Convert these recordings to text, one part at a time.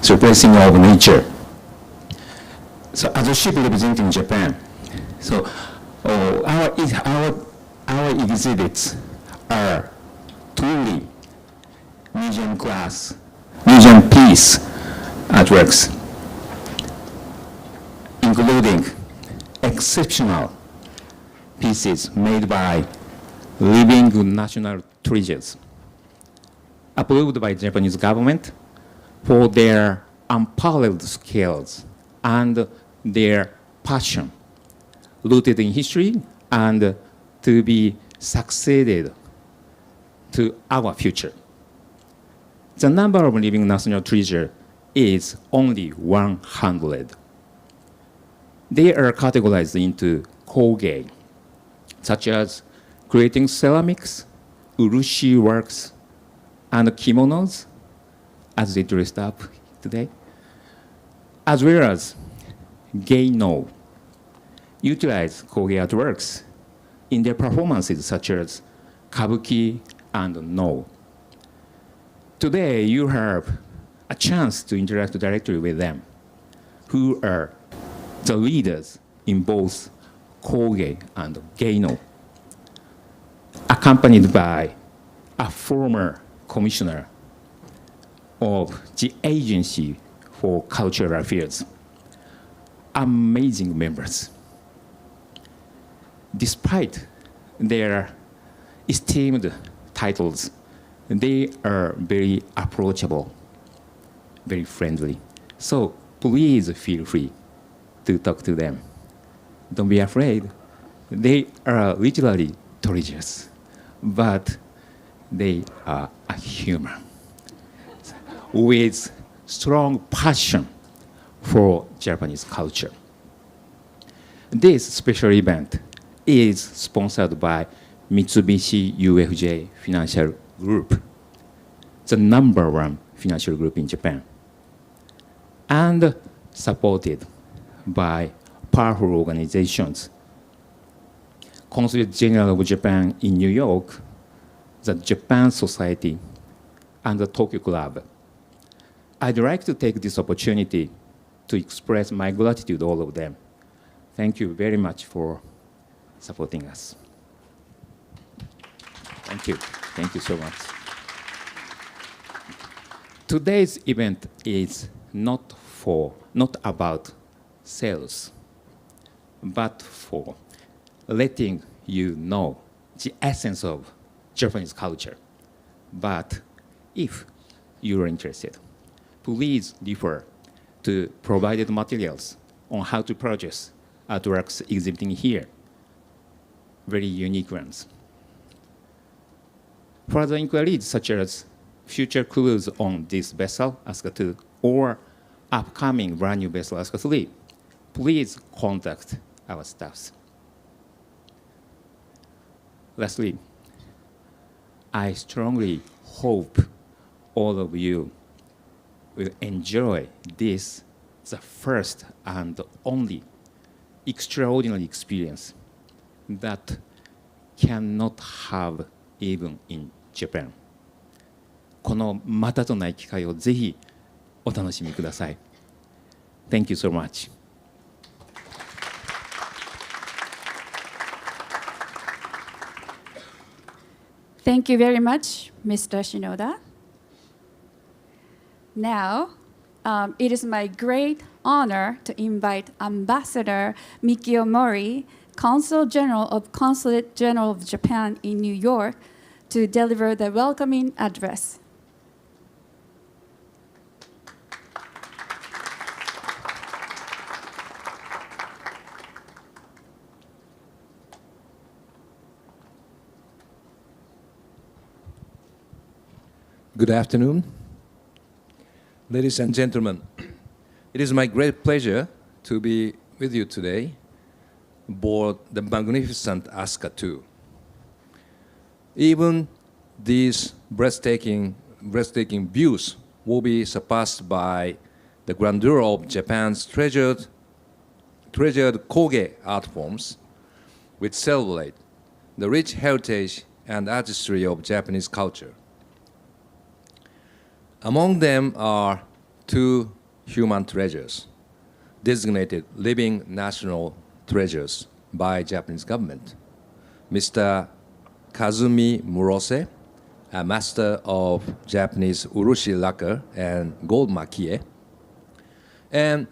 Surpassing of nature. So as a ship representing Japan, so our exhibits are truly medium class, medium piece artworks, including exceptional pieces made by living national treasures, approved by the Japanese government for their unparalleled skills and their passion, rooted in history and to be succeeded to our future. The number of living national treasure is only 100. They are categorized into Kōgei, such as creating ceramics, Urushi works, and kimonos, as they dressed up today, as well as Geino, utilize Kōgei Art works in their performances such as kabuki and no. Today, you have a chance to interact directly with them, who are the leaders in both Kōgei and Geino, accompanied by a former commissioner of the Agency for Cultural Affairs. Amazing members. Despite their esteemed titles, they are very approachable, very friendly. So please feel free to talk to them. Don't be afraid. They are literally treasures, but they are a human with strong passion for Japanese culture. This special event is sponsored by Mitsubishi UFJ Financial Group, the #1 financial group in Japan, and supported by powerful organizations. Consulate General of Japan in New York, the Japan Society, and the Tokyo Club. I'd like to take this opportunity to express my gratitude to all of them. Thank you very much for supporting us. Thank you. Thank you so much. Today's event is not about sales, but for letting you know the essence of Japanese culture. But if you're interested, please refer to provided materials on how to purchase artworks exhibiting here, very unique ones. Further inquiries such as future cruise on this vessel, Asuka 2, or upcoming brand new vessel, Asuka 3, please contact our staffs. Lastly, I strongly hope all of you will enjoy this, the first and only extraordinary experience that cannot have even in Japan. このまたとない機会をぜひお楽しみください。Thank you so much. Thank you very much, Mr. Shinoda. Now, it is my great honor to invite Ambassador Mikio Mori, Consul General of Consulate General of Japan in New York, to deliver the welcoming address. Good afternoon. Ladies and gentlemen, it is my great pleasure to be with you today aboard the magnificent Asuka 2. Even these breathtaking views will be surpassed by the grandeur of Japan's treasured Kōgei art forms, which celebrate the rich heritage and artistry of Japanese culture. Among them are two human treasures, designated living national treasures by Japanese government. Mr. Kazumi Murose, a master of Japanese Urushi lacquer and gold makie, and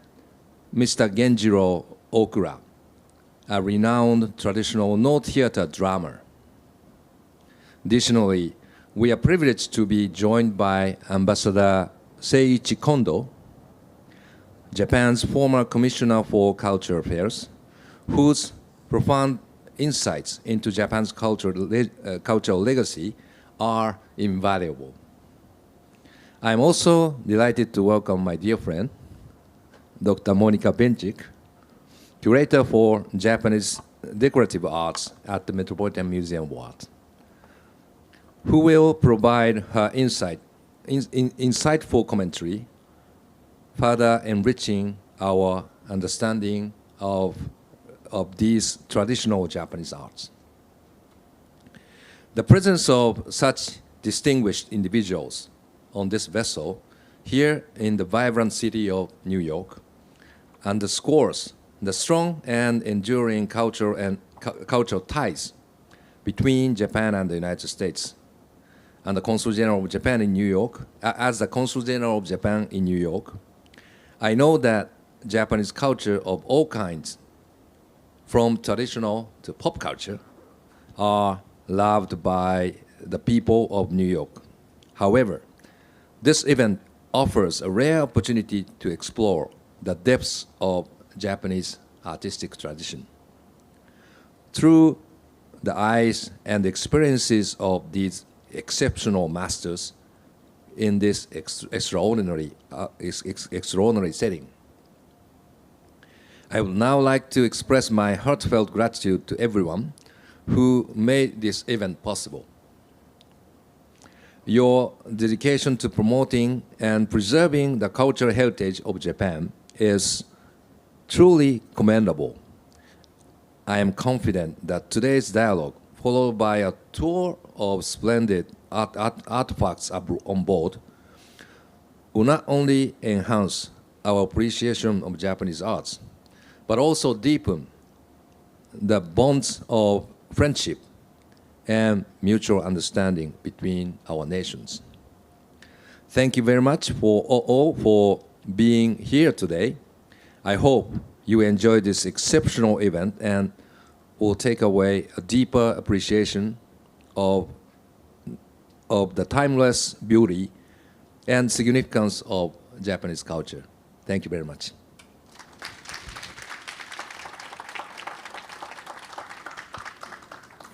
Mr. Genjiro Okura, a renowned traditional no theater drummer. Additionally, we are privileged to be joined by Ambassador Seiichi Kondo, Japan's former Commissioner for Cultural Affairs, whose profound insights into Japan's cultural legacy are invaluable. I'm also delighted to welcome my dear friend, Dr. Monika Benchik, curator for Japanese decorative arts at the Metropolitan Museum of Art, who will provide her insightful commentary, further enriching our understanding of these traditional Japanese arts. The presence of such distinguished individuals on this vessel here in the vibrant city of New York underscores the strong and enduring cultural ties between Japan and the United States. And the Consul General of Japan in New York, as the Consul General of Japan in New York, I know that Japanese culture of all kinds, from traditional to pop culture, are loved by the people of New York. However, this event offers a rare opportunity to explore the depths of Japanese artistic tradition. Through the eyes and experiences of these exceptional masters in this extraordinary setting, I would now like to express my heartfelt gratitude to everyone who made this event possible. Your dedication to promoting and preserving the cultural heritage of Japan is truly commendable. I am confident that today's dialogue, followed by a tour of splendid artifacts on board, will not only enhance our appreciation of Japanese arts, but also deepen the bonds of friendship and mutual understanding between our nations. Thank you very much for being here today. I hope you enjoyed this exceptional event and will take away a deeper appreciation of the timeless beauty and significance of Japanese culture. Thank you very much.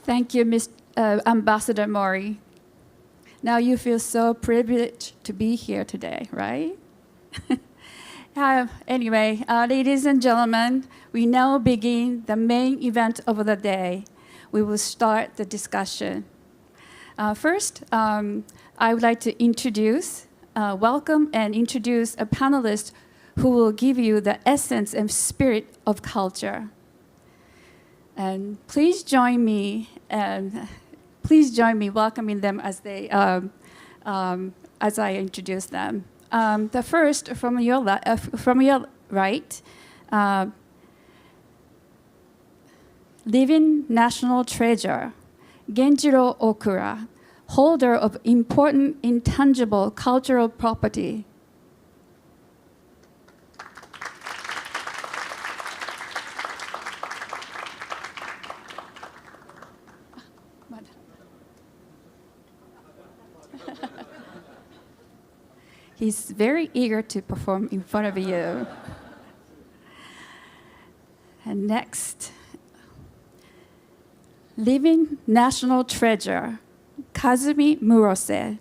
Thank you, Ambassador Mori. Now you feel so privileged to be here today, right? Anyway, ladies and gentlemen, we now begin the main event of the day. We will start the discussion. First, I would like to welcome and introduce a panelist who will give you the essence and spirit of culture. And please join me welcoming them as I introduce them. The first from your right, living national treasure, Genjiro Okura, holder of important intangible cultural property. He's very eager to perform in front of you. And next, living national treasure, Kazumi Murose,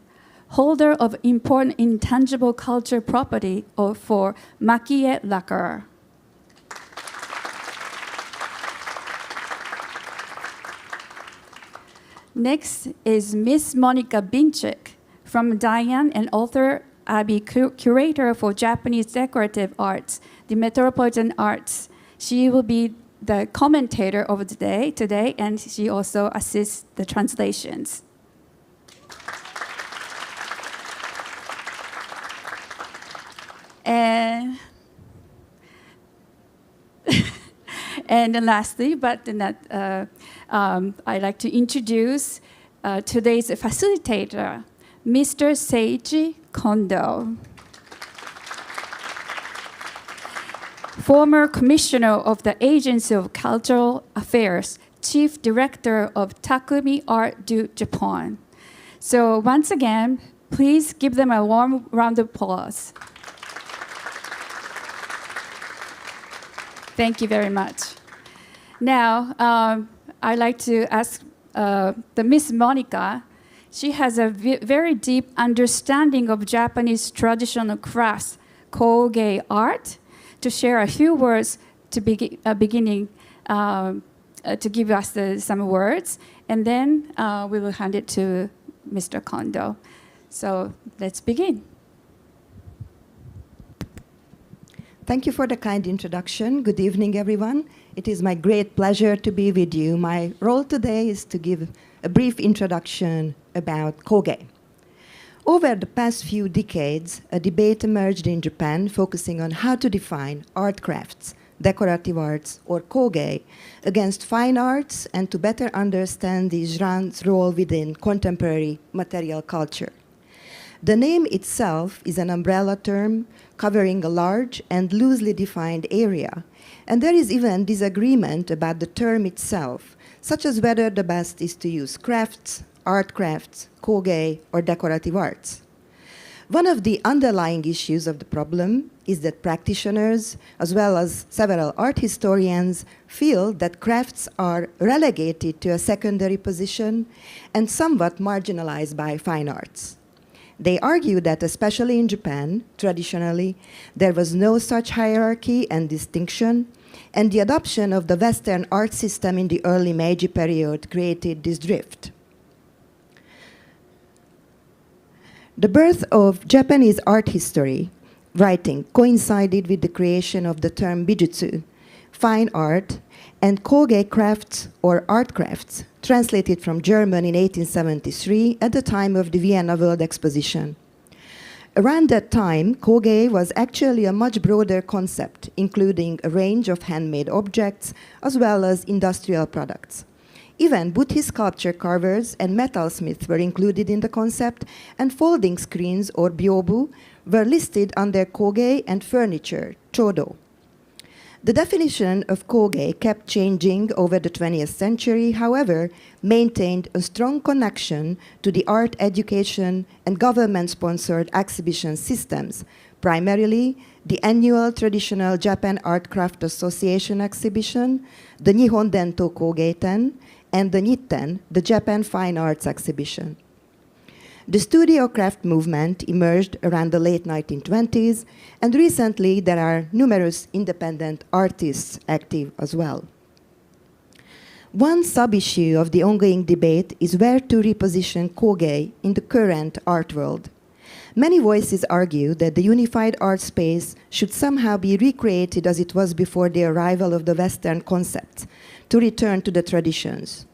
holder of important intangible culture property for makie lacquer. Next is Miss Monika Benchik from Diane and author Abby, curator for Japanese decorative arts, the Metropolitan Arts. She will be the commentator of the day today, and she also assists the translations. And And then lastly, but not, I'd like to introduce today's facilitator, Mr. Seiji Kondo, former commissioner of the Agency of Cultural Affairs, chief director of Kōgei-Art du Japan. So once again, please give them a warm round of applause. Thank you very much. Now, I'd like to ask the Miss Monica. She has a very deep understanding of Japanese traditional crafts, Kōgei-Art, to share a few words to beginning to give us some words, and then we will hand it to Mr. Kondo. So let's begin. Thank you for the kind introduction. Good evening, everyone. It is my great pleasure to be with you. My role today is to give a brief introduction about Kōgei. Over the past few decades, a debate emerged in Japan focusing on how to define art crafts, decorative arts, or Kōgei against fine arts and to better understand the genre's role within contemporary material culture. The name itself is an umbrella term covering a large and loosely defined area, and there is even disagreement about the term itself, such as whether the best is to use crafts, art crafts, Kōgei, or decorative arts. One of the underlying issues of the problem is that practitioners, as well as several art historians, feel that crafts are relegated to a secondary position and somewhat marginalized by fine arts. They argue that, especially in Japan, traditionally, there was no such hierarchy and distinction, and the adoption of the Western art system in the early Meiji period created this drift. The birth of Japanese art history writing coincided with the creation of the term bijutsu, fine art, and Kōgei crafts or art crafts, translated from German in 1873 at the time of the Vienna World Exposition. Around that time, Kōgei was actually a much broader concept, including a range of handmade objects as well as industrial products. Even Buddhist sculpture carvers and metalsmiths were included in the concept, and folding screens or byobu were listed under Kōgei and furniture, chodo. The definition of Kōgei kept changing over the 20th century, however, maintained a strong connection to the art education and government-sponsored exhibition systems, primarily the annual traditional Japan Art Craft Association exhibition, the Nihon Dento Kōgei-ten, and the Nitten, the Japan Fine Arts exhibition. The studio craft movement emerged around the late 1920s, and recently there are numerous independent artists active as well. One sub-issue of the ongoing debate is where to reposition Kōgei in the current art world. Many voices argue that the unified art space should somehow be recreated as it was before the arrival of the Western concepts, to return to the traditions.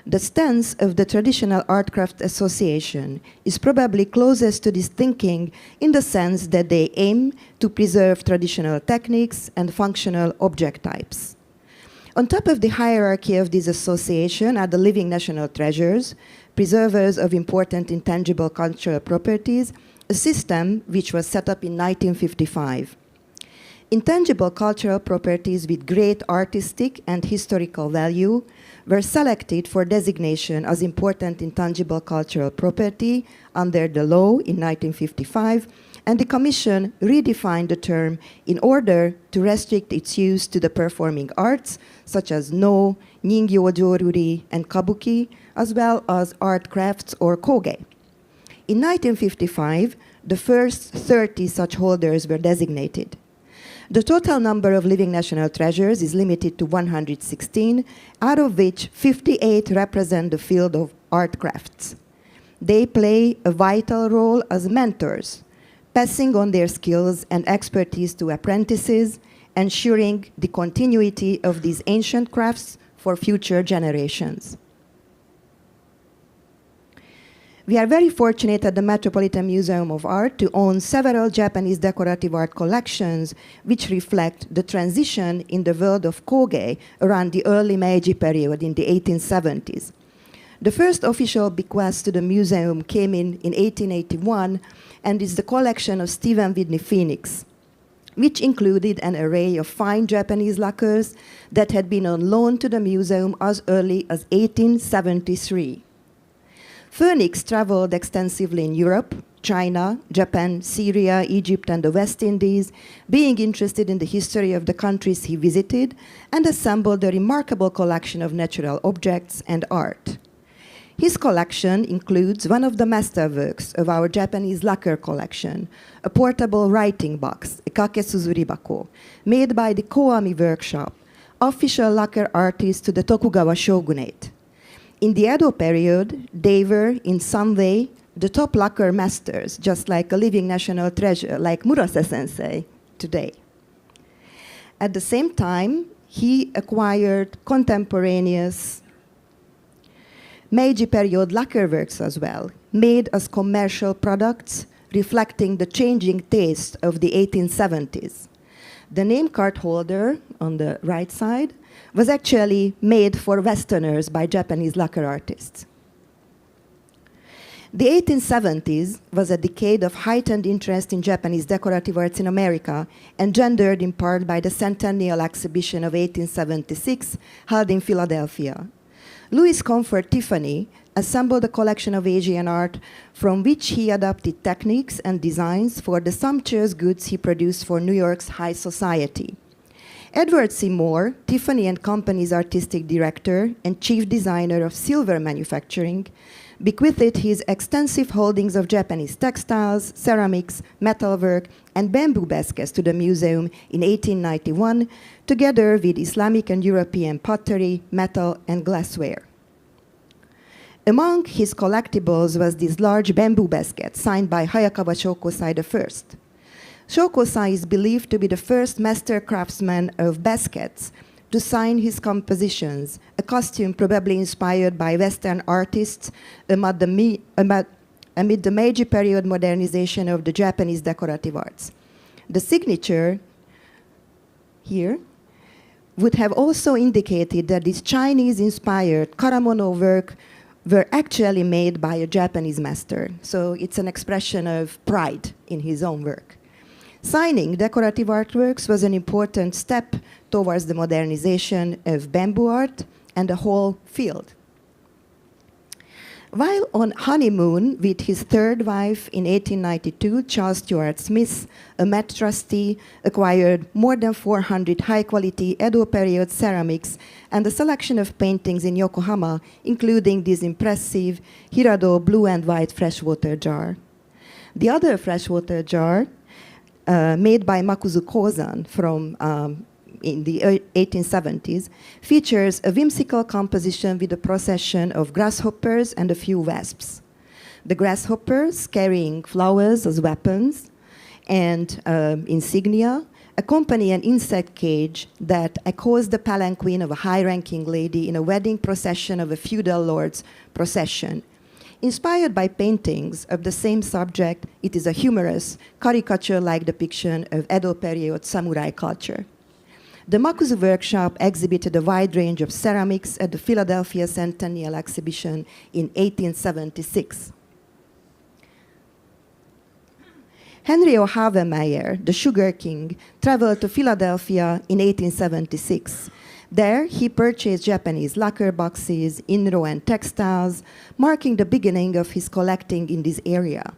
The stance of the Traditional Art Craft Association is probably closest to this thinking in the sense that they aim to preserve traditional techniques and functional object types. On top of the hierarchy of this association are the living national treasures, preservers of important intangible cultural properties, a system which was set up in 1955. Intangible cultural properties with great artistic and historical value were selected for designation as important intangible cultural property under the law in 1955, and the Commission redefined the term in order to restrict its use to the performing arts, such as no, ningyo joruri, and kabuki, as well as art crafts or Kōgei. In 1955, the first 30 such holders were designated. The total number of living national treasures is limited to 116, out of which 58 represent the field of art crafts. They play a vital role as mentors, passing on their skills and expertise to apprentices, ensuring the continuity of these ancient crafts for future generations. We are very fortunate at the Metropolitan Museum of Art to own several Japanese decorative art collections which reflect the transition in the world of Kōgei around the early Meiji period in the 1870s. The first official bequest to the museum came in 1881 and is the collection of Stephen Whitney Phoenix, which included an array of fine Japanese lacquers that had been on loan to the museum as early as 1873. Phoenix traveled extensively in Europe, China, Japan, Syria, Egypt, and the West Indies, being interested in the history of the countries he visited, and assembled a remarkable collection of natural objects and art. His collection includes one of the masterworks of our Japanese lacquer collection, a portable writing box, a kakesuzuribako, made by the Koami Workshop, official lacquer artist to the Tokugawa shogunate. In the Edo period, they were, in some way, the top lacquer masters, just like a living national treasure, like Murase sensei today. At the same time, he acquired contemporaneous Meiji period lacquer works as well, made as commercial products, reflecting the changing taste of the 1870s. The name card holder on the right side was actually made for Westerners by Japanese lacquer artists. The 1870s was a decade of heightened interest in Japanese decorative arts in America, engendered in part by the Centennial Exhibition of 1876 held in Philadelphia. Louis Comfort Tiffany assembled a collection of Asian art from which he adopted techniques and designs for the sumptuous goods he produced for New York's high society. Edward C. Moore, Tiffany & Company's artistic director and chief designer of silver manufacturing, bequeathed his extensive holdings of Japanese textiles, ceramics, metalwork, and bamboo baskets to the museum in 1891, together with Islamic and European pottery, metal, and glassware. Among his collectibles was this large bamboo basket signed by Hayakawa Shokosai I. Shokosai is believed to be the first master craftsman of baskets to sign his compositions, a costume probably inspired by Western artists amid the Meiji period modernization of the Japanese decorative arts. The signature here would have also indicated that this Chinese-inspired karamono work were actually made by a Japanese master. So it's an expression of pride in his own work. Signing decorative artworks was an important step towards the modernization of bamboo art and the whole field. While on honeymoon with his third wife in 1892, Charles Stuart Smith, a Met trustee, acquired more than 400 high-quality Edo period ceramics and a selection of paintings in Yokohama, including this impressive Hirado blue and white freshwater jar. The other freshwater jar, made by Makuzu Kozan in the 1870s, features a whimsical composition with a procession of grasshoppers and a few wasps. The grasshoppers carrying flowers as weapons and insignia accompany an insect cage that echoes the palanquin of a high-ranking lady in a wedding procession of a feudal lord's procession. Inspired by paintings of the same subject, it is a humorous, caricature-like depiction of Edo period samurai culture. The Makuzu Workshop exhibited a wide range of ceramics at the Philadelphia Centennial Exhibition in 1876. Henry O. Havemeyer, the Sugar King, traveled to Philadelphia in 1876. There, he purchased Japanese lacquer boxes, inro and textiles, marking the beginning of his collecting in this area.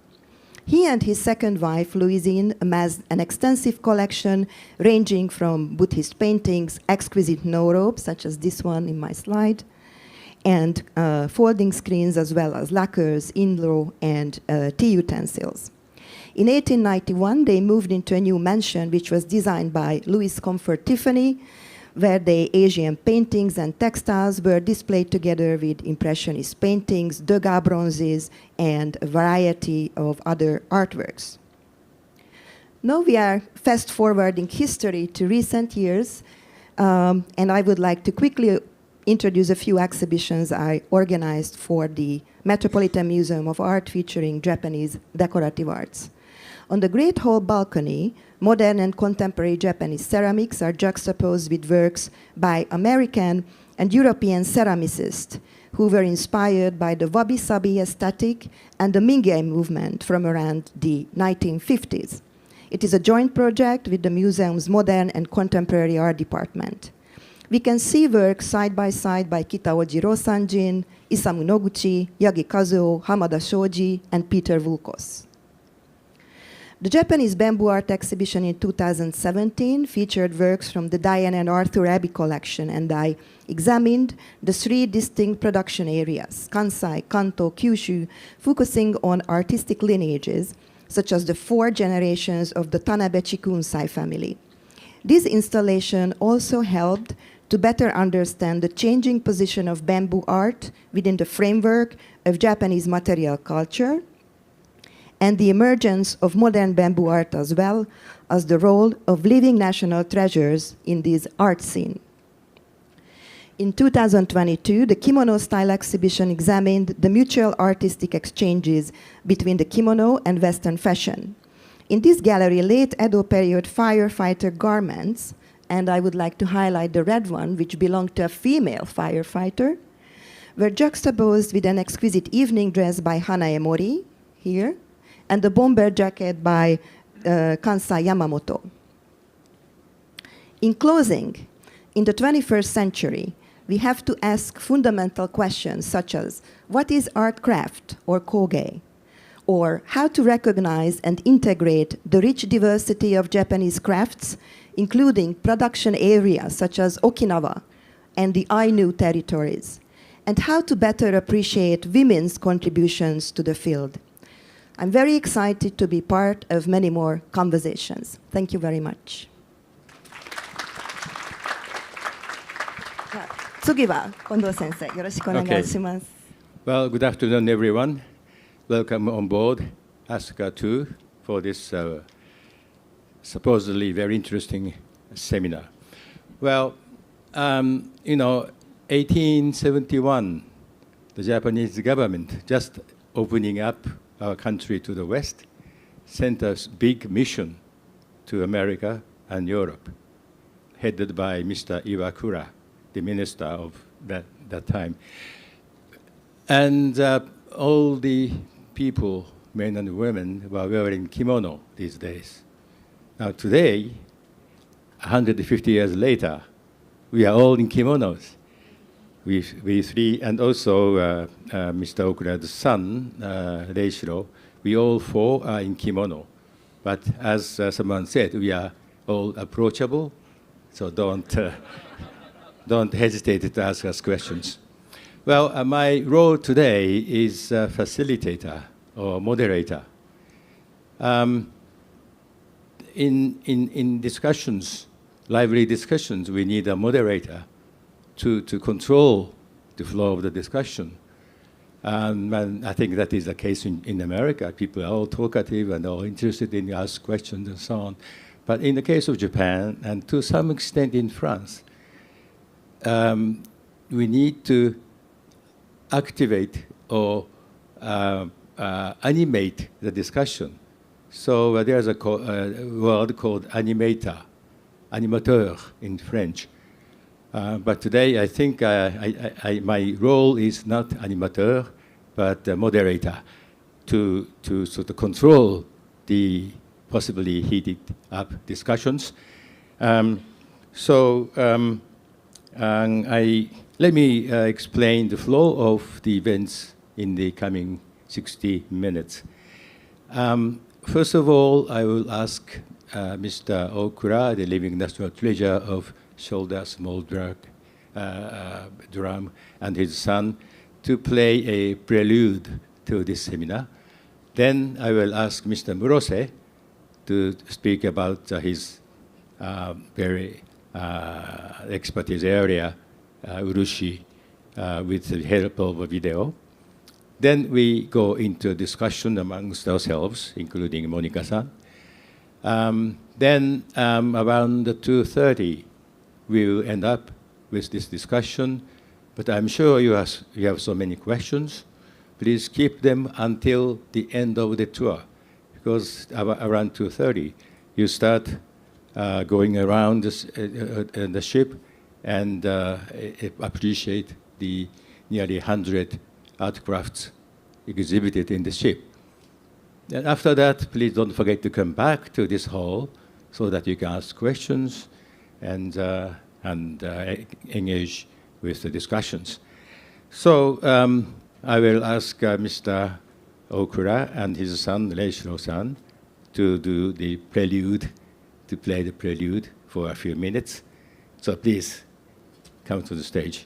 He and his second wife, Louisine, amassed an extensive collection ranging from Buddhist paintings, exquisite no-robes, such as this one in my slide, and folding screens, as well as lacquers, inro, and tea utensils. In 1891, they moved into a new mansion, which was designed by Louis Comfort Tiffany, where the Asian paintings and textiles were displayed together with Impressionist paintings, Degas bronzes, and a variety of other artworks. Now we are fast-forwarding history to recent years, and I would like to quickly introduce a few exhibitions I organized for the Metropolitan Museum of Art featuring Japanese decorative arts. On the Great Hall balcony, modern and contemporary Japanese ceramics are juxtaposed with works by American and European ceramicists who were inspired by the wabi-sabi aesthetic and the Mingei movement from around the 1950s. It is a joint project with the museum's modern and contemporary art department. We can see work side by Kitaoji Rosanjin, Isamu Noguchi, Yagi Kazuo, Hamada Shoji, and Peter Vulkos. The Japanese Bamboo Art exhibition in 2017 featured works from the Diane and Arthur Abbey collection, and I examined the 3 distinct production areas, Kansai, Kanto, Kyushu, focusing on artistic lineages, such as the 4 generations of the Tanabe Chikunsai family. This installation also helped to better understand the changing position of bamboo art within the framework of Japanese material culture and the emergence of modern bamboo art, as well as the role of living national treasures in this art scene. In 2022, the kimono style exhibition examined the mutual artistic exchanges between the kimono and Western fashion. In this gallery, late Edo period firefighter garments, and I would like to highlight the red one, which belonged to a female firefighter, were juxtaposed with an exquisite evening dress by Hanae Mori, here, and the bomber jacket by Kansai Yamamoto. In closing, in the 21st century, we have to ask fundamental questions such as, what is art craft, or koge? Or how to recognize and integrate the rich diversity of Japanese crafts, including production areas such as Okinawa and the Ainu territories, and how to better appreciate women's contributions to the field. I'm very excited to be part of many more conversations. Thank you very much. 次は近藤先生、よろしくお願いします。Well, good afternoon, everyone. Welcome on board ASCA 2 for this supposedly very interesting seminar. Well, 1871, the Japanese government, just opening up our country to the West, sent a big mission to America and Europe, headed by Mr. Iwakura, the minister of that time. And all the people, men and women, were wearing kimono these days. Now today, 150 years later, we are all in kimonos. We three, and also Mr. Okura's son, Reishiro, we all 4 are in kimono. But as someone said, we are all approachable, so don't hesitate to ask us questions. Well, my role today is facilitator or moderator. In discussions, lively discussions, we need a moderator to control the flow of the discussion. And I think that is the case in America. People are all talkative and all interested in ask questions and so on. But in the case of Japan, and to some extent in France, we need to activate or animate the discussion. So there's a word called animateur in French. But today, I think my role is not animateur, but moderator, to sort of control the possibly heated up discussions. Let me explain the flow of the events in the coming 60 minutes. First of all, I will ask Mr. Okura, the living national treasure of shoulder small drum, and his son, to play a prelude to this seminar. Then I will ask Mr. Murose to speak about his very expertise area, Urushi, with the help of a video. Then we go into discussion amongst ourselves, including Monica-san. Then around 2:30, we will end up with this discussion But I'm sure you have so many questions. Please keep them until the end of the tour, because around 2:30, you start going around the ship and appreciate the nearly 100 art crafts exhibited in the ship. And after that, please don't forget to come back to this hall so that you can ask questions and engage with the discussions. So I will ask Mr. Okura and his son, Reishiro-san, to do the prelude, to play the prelude for a few minutes. So please come to the stage.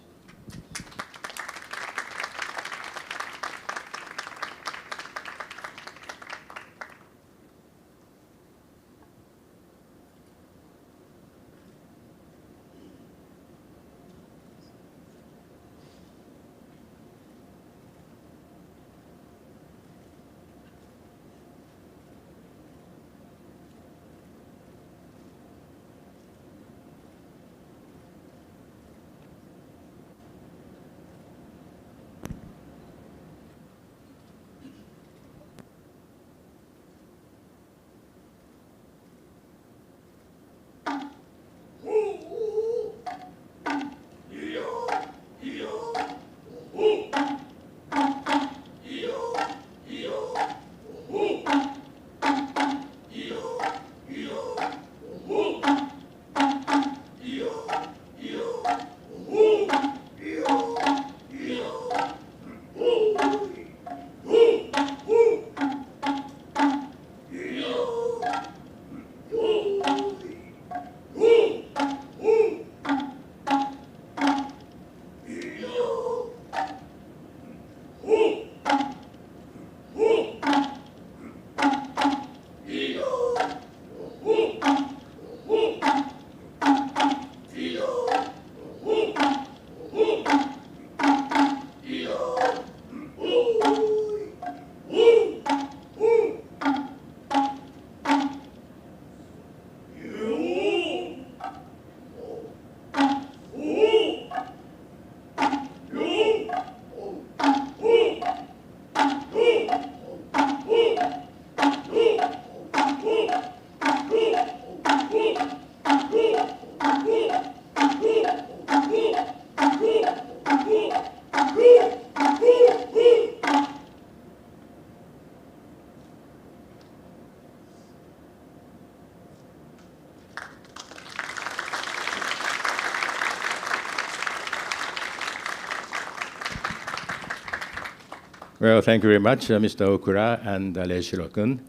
Well, thank you very much, Mr. Okura and Reishiro-kun.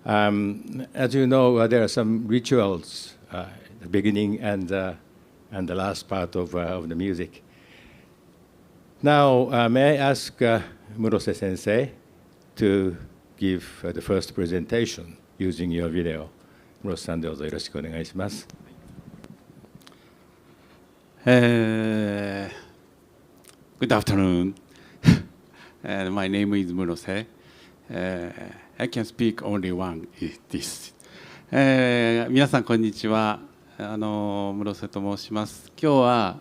As you know, there are some rituals at the beginning and the last part of the music. Now, may I ask Murose Sensei to give the first presentation using your video. Murose-san, どうぞよろしくお願いします。Good afternoon. My name is Murose. I can speak only one is this. 皆さんこんにちは。室瀬と申します。今日は、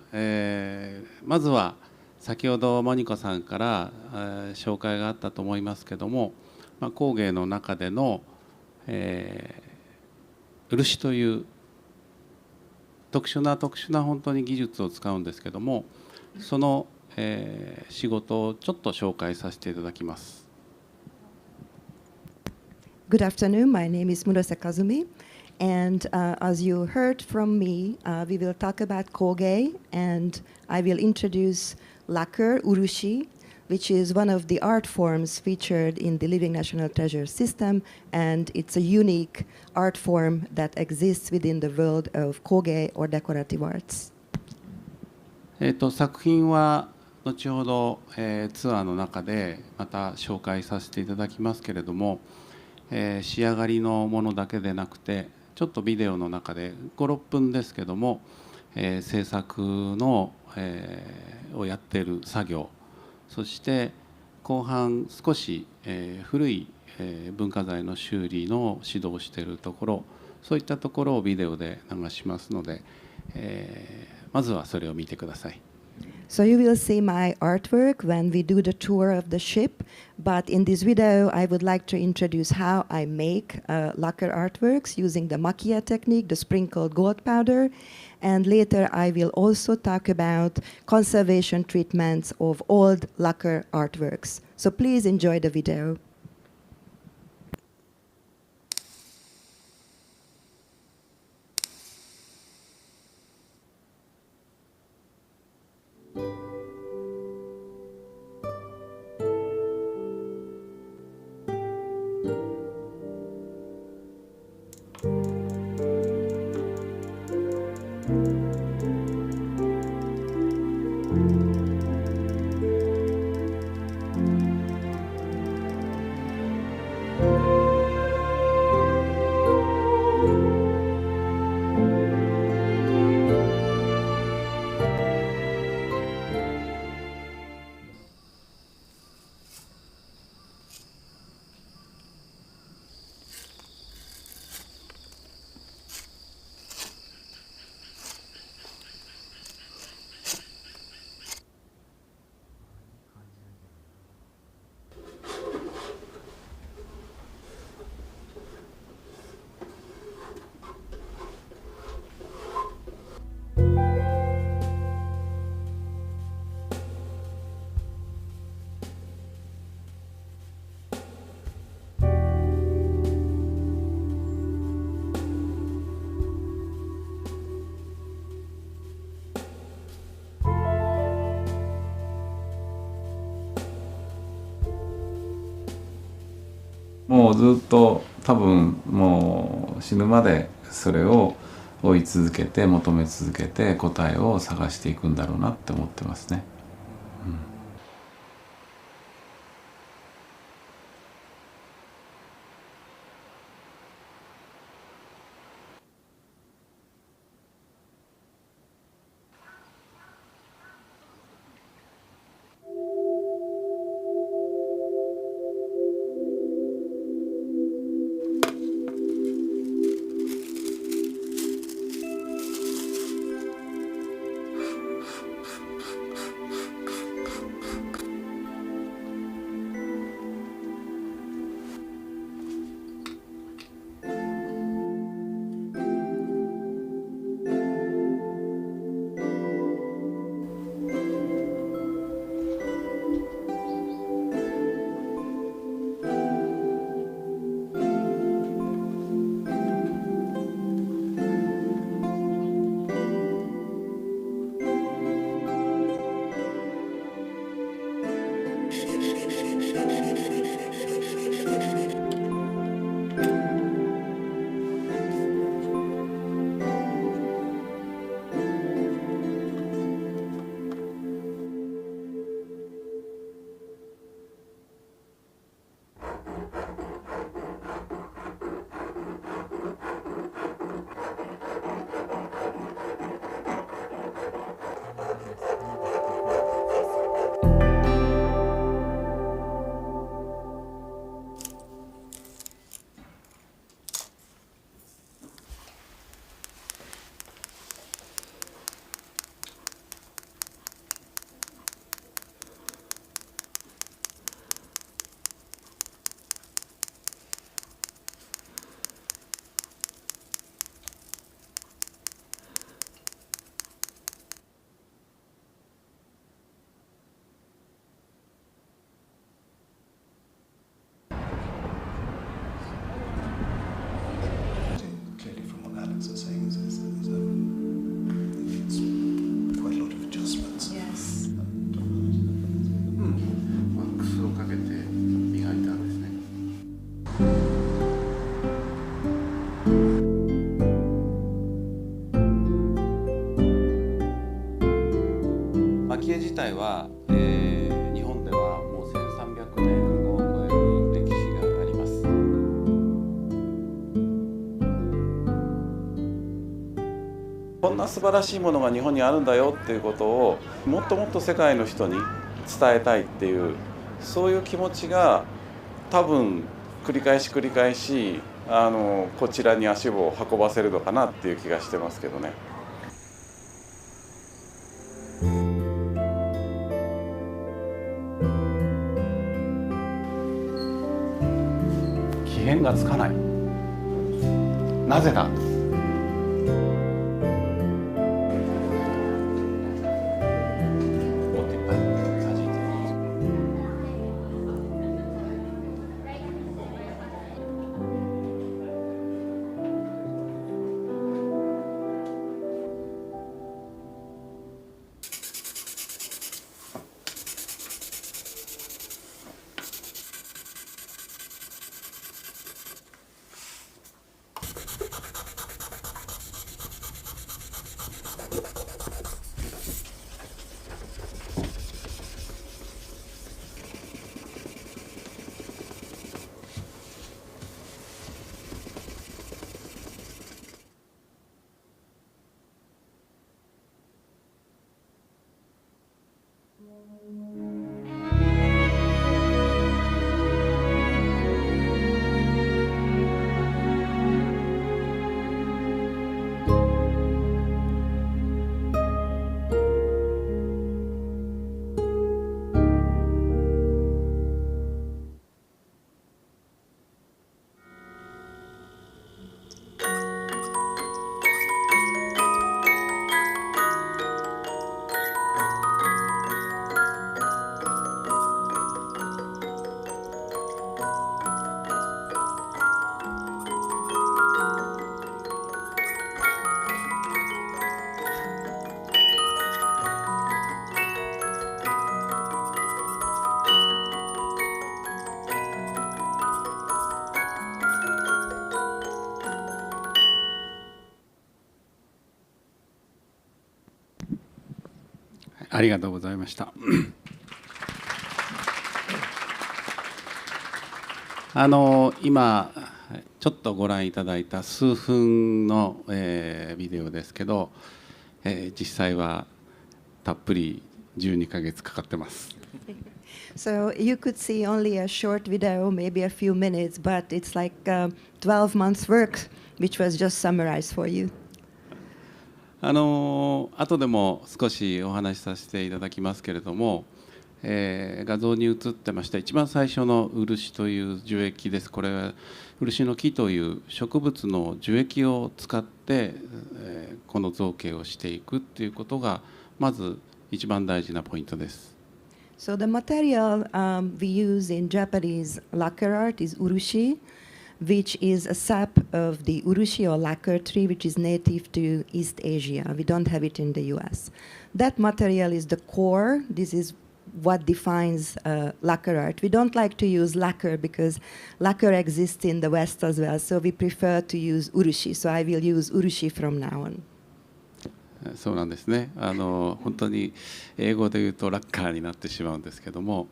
まずは先ほどモニコさんから、紹介があったと思いますけども、工芸の中での、漆という特殊な本当に技術を使うんですけども、その仕事をちょっと紹介させていただきます。Good afternoon. My name is Murose Kazumi, and as you heard from me, we will talk about Kōgei, and I will introduce lacquer Urushi, which is one of the art forms featured in the Living National Treasure system, and it's a unique art form that exists within the world of Kōgei or decorative arts. 作品は後ほど、ツアーの中でまた紹介させていただきますけれども、仕上がりのものだけでなくてちょっとビデオの中で5、6分ですけども、制作の、をやっている作業、そして後半少し、古い、文化財の修理の指導をしているところ、そういったところをビデオで流しますので、まずはそれを見てください。So you will see my artwork when we do the tour of the ship, but in this video I would like to introduce how I make lacquer artworks using the macchia technique, the sprinkled gold powder, and later I will also talk about conservation treatments of old lacquer artworks. So please enjoy the video.もうずっと多分もう死ぬまでそれを追い続けて求め続けて答えを探していくんだろうなって思ってますね。Clearly, from what Alex is saying, it needs quite a lot of adjustments. Yes. ワックスをかけて磨いたんですね。蒔絵自体は、日本ではもう1300年を超える歴史があります。こんな素晴らしいものが日本にあるんだよっていうことをもっともっと世界の人に伝えたいっていうそういう気持ちが多分繰り返しこちらに足を運ばせるのかなっていう気がしてますけどね。弦がつかない。なぜだ。ありがとうございました。今ちょっとご覧いただいた数分の、ビデオですけど、実際はたっぷり12ヶ月かかってます。So you could see only a short video, maybe a few minutes, but it's like 12 months work, which was just summarized for you. 後でも少しお話しさせていただきますけれども、画像に映ってました一番最初の漆という樹液です。これは漆の木という植物の樹液を使って、この造形をしていくっていうことがまず一番大事なポイントです。So the material we use in Japanese lacquer art is urushi, which is a sap of the Urushi or lacquer tree, which is native to East Asia. We don't have it in the US. That material is the core. This is what defines lacquer art. We don't like to use lacquer because lacquer exists in the West as well, so we prefer to use Urushi. So I will use Urushi from now on. そうなんですね。本当に英語で言うとラッカーになってしまうんですけども、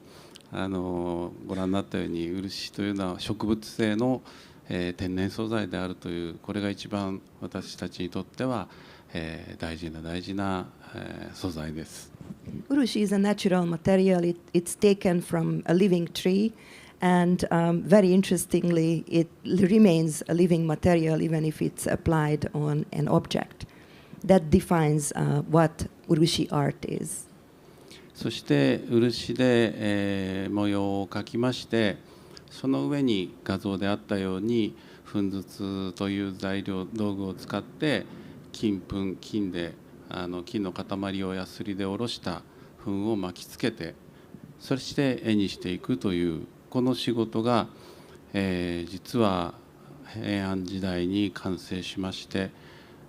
ご覧になったように漆というのは植物性の、天然素材であるというこれが一番私たちにとっては、大事な、素材です。Urushi is a natural material. It's taken from a living tree, and very interestingly, it remains a living material even if it's applied on an object. That defines what Urushi art is. そして漆で、模様を描きまして、その上に画像であったように粉筒という道具を使って金で金の塊をヤスリで下ろした粉を巻きつけて、そして絵にしていくというこの仕事が、実は平安時代に完成しまして、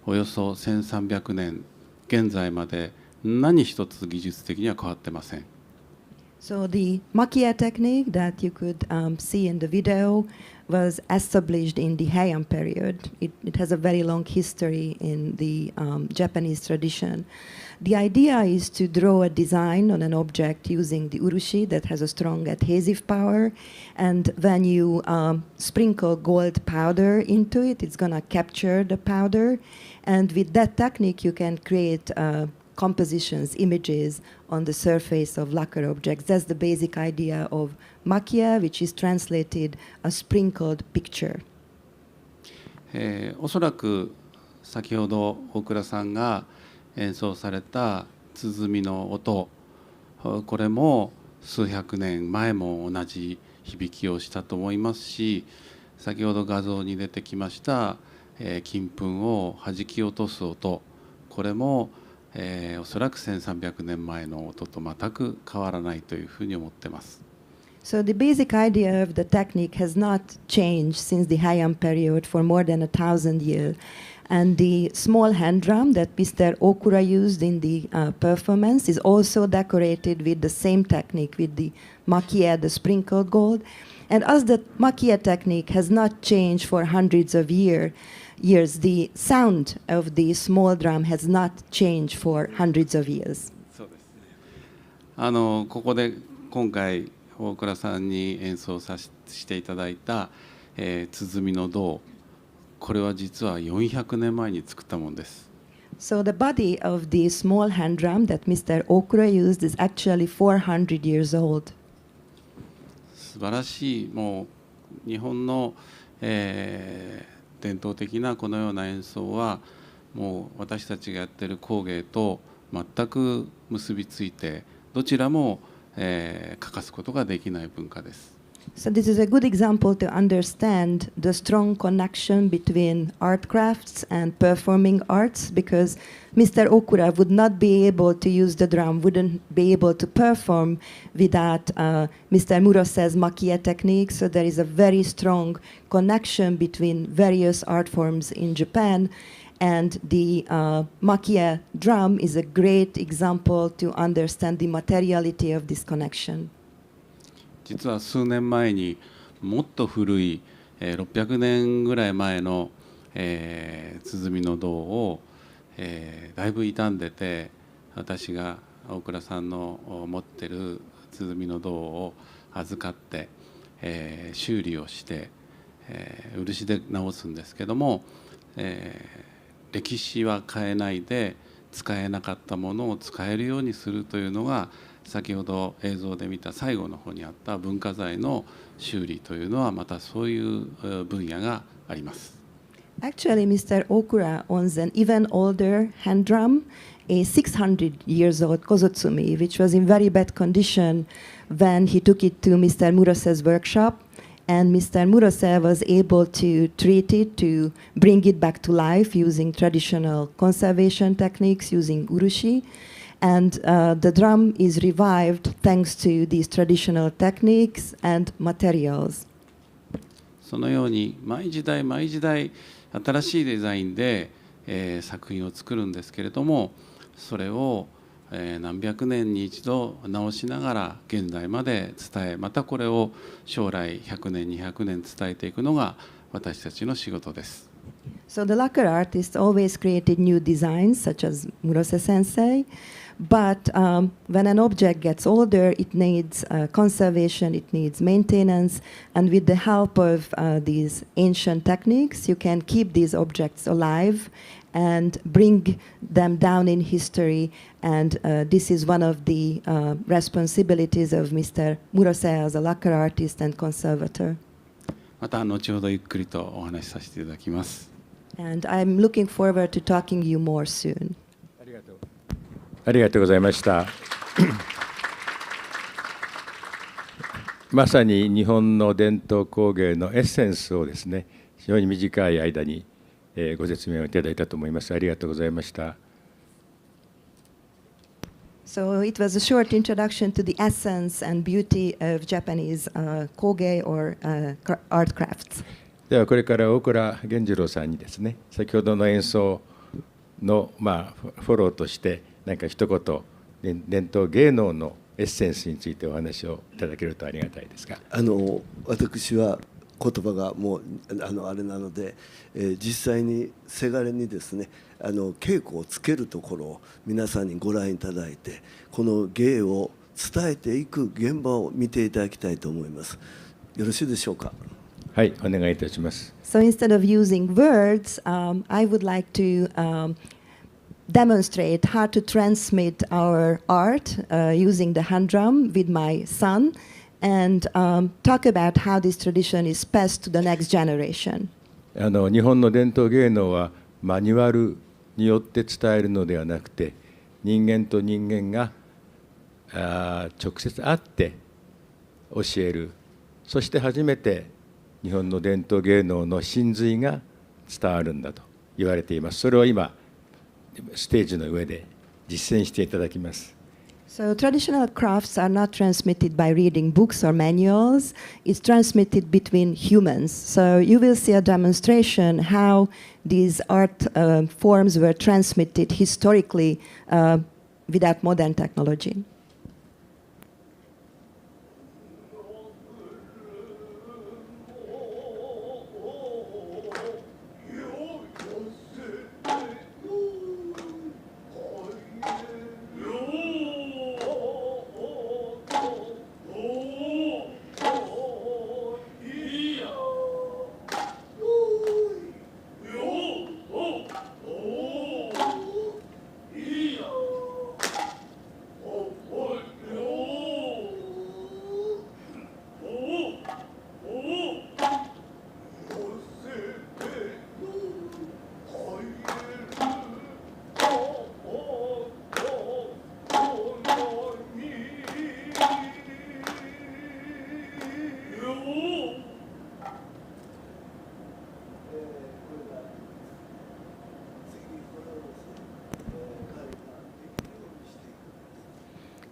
およそ1300年現在まで何一つ技術的には変わってません。So the makia technique that you could see in the video was established in the Heian period. It has a very long history in the Japanese tradition. The idea is to draw a design on an object using the urushi that has a strong adhesive power, and when you sprinkle gold powder into it, it's going to capture the powder, and with that technique you can create compositions, images on the surface of lacquer objects. That's the basic idea of makia, which is translated a sprinkled picture. おそらく先ほど大倉さんが演奏された鼓の音、これも数百年前も同じ響きをしたと思いますし、先ほど画像に出てきました、金粉を弾き落とす音、これも、おそらく1300年前の音と全く変わらないというふうに思ってます。So the basic idea of the technique has not changed since the Heian period for more than 1,000 years. And the small hand drum that Mr. Okura used in the performance is also decorated with the same technique, with the makie, the sprinkled gold. And as the makie technique has not changed for hundreds of years, the sound of the small drum has not changed for hundreds of years. そうですね。ここで今回大倉さんに演奏していただいた、鼓の銅、これは実は400年前に作ったものです。So the body of the small hand drum that Mr. Okura used is actually 400 years old. 素晴らしい、もう日本の、伝統的なこのような演奏はもう私たちがやっている工芸と全く結びついて、どちらも、欠かすことができない文化です。So this is a good example to understand the strong connection between art crafts and performing arts, because Mr. Okura would not be able to use the drum, wouldn't be able to perform without Mr. Murose's makie technique. So there is a very strong connection between various art forms in Japan, and the makie drum is a great example to understand the materiality of this connection. 実は数年前にもっと古い、600年ぐらい前の、鼓の銅を、だいぶ傷んでて、私が大倉さんの持ってる鼓の銅を預かって、修理をして、漆で直すんですけども、歴史は変えないで使えなかったものを使えるようにするというのが、先ほど映像で見た最後の方にあった文化財の修理というのはまたそういう分野があります。Actually, Mr. Okura owns an even older hand drum, a 600 years old kozotsumi, which was in very bad condition when he took it to Mr. Murose's workshop. And Mr. Murose was able to treat it, to bring it back to life using traditional conservation techniques, using Urushi. And the drum is revived thanks to these traditional techniques and materials. そのように毎時代毎時代新しいデザインで、作品を作るんですけれども、それを、何百年に一度直しながら現代まで伝え、またこれを将来100年200年伝えていくのが私たちの仕事です。So the lacquer artist always created new designs, such as Murose Sensei. But when an object gets older, it needs conservation, it needs maintenance. And with the help of these ancient techniques, you can keep these objects alive and bring them down in history. And this is one of the responsibilities of Mr. Murose as a lacquer artist and conservator. また後ほどゆっくりとお話しさせていただきます。And I'm looking forward to talking you more soon. ありがとうございました。まさに日本の伝統工芸のエッセンスをですね、非常に短い間にご説明をいただいたと思います。ありがとうございました。So it was a short introduction to the essence and beauty of Japanese Kogei or art crafts. ではこれから大倉源次郎さんにですね、先ほどの演奏のフォローとして何か一言伝統芸能のエッセンスについてお話をいただけるとありがたいですが。私は言葉がもうあれなので、実際にせがれにですね稽古をつけるところを皆さんにご覧いただいて、この芸を伝えていく現場を見ていただきたいと思います。よろしいでしょうか。はい、お願いいたします。So instead of using words, I would like to demonstrate how to transmit our art using the hand drum with my son, and talk about how this tradition is passed to the next generation. 日本の伝統芸能はマニュアルによって伝えるのではなくて、人間と人間が直接会って教える、そして初めて日本の伝統芸能の真髄が伝わるんだと言われています。それを今ステージの上で実践していただきます。So traditional crafts are not transmitted by reading books or manuals. It's transmitted between humans. So you will see a demonstration how these art forms were transmitted historically without modern technology.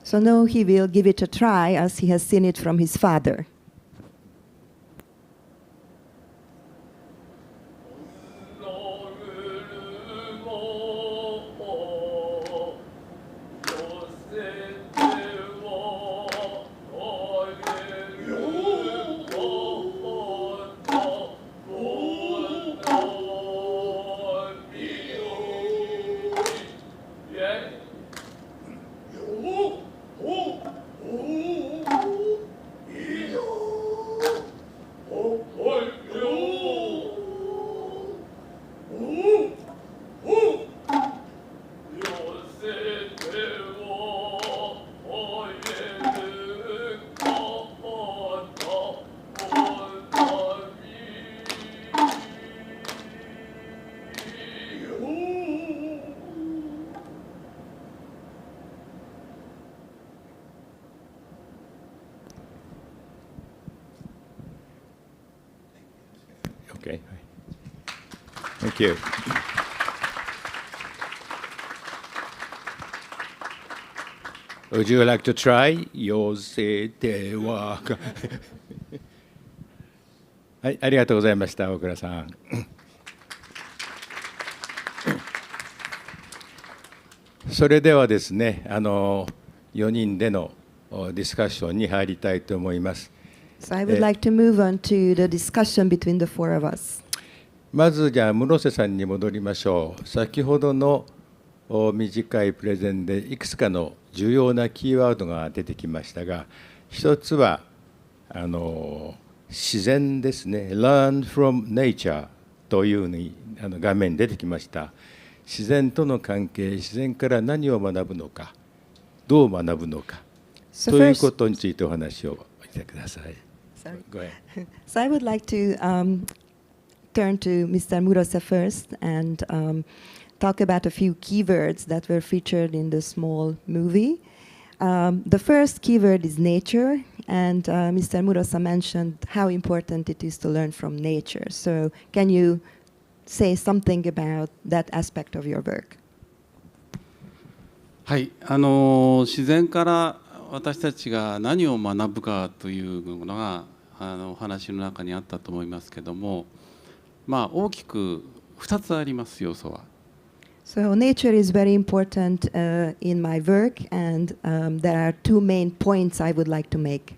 So now he will give it a try as he has seen it from his father. Okay. Thank you. Would you like to try? 寄せてははい、ありがとうございました、大倉さん。それではですね、4人でのディスカッションに入りたいと思います。So I would like to move on to the discussion between the four of us. まずじゃあ室瀬さんに戻りましょう。先ほどの短いプレゼンでいくつかの重要なキーワードが出てきましたが、一つは自然ですね。Learn from nature というふうに画面に出てきました。自然との関係、自然から何を学ぶのか、どう学ぶのか、ということについてお話をしてください。Go ahead. So I would like to turn to Mr. Murose first and talk about a few keywords that were featured in the small movie. The first keyword is nature, and Mr. Murose mentioned how important it is to learn from nature. So can you say something about that aspect of your work? はい、自然から私たちが何を学ぶかというのがお話の中にあったと思いますけども、大きく2つあります要素は。So nature is very important in my work, and there are two main points I would like to make.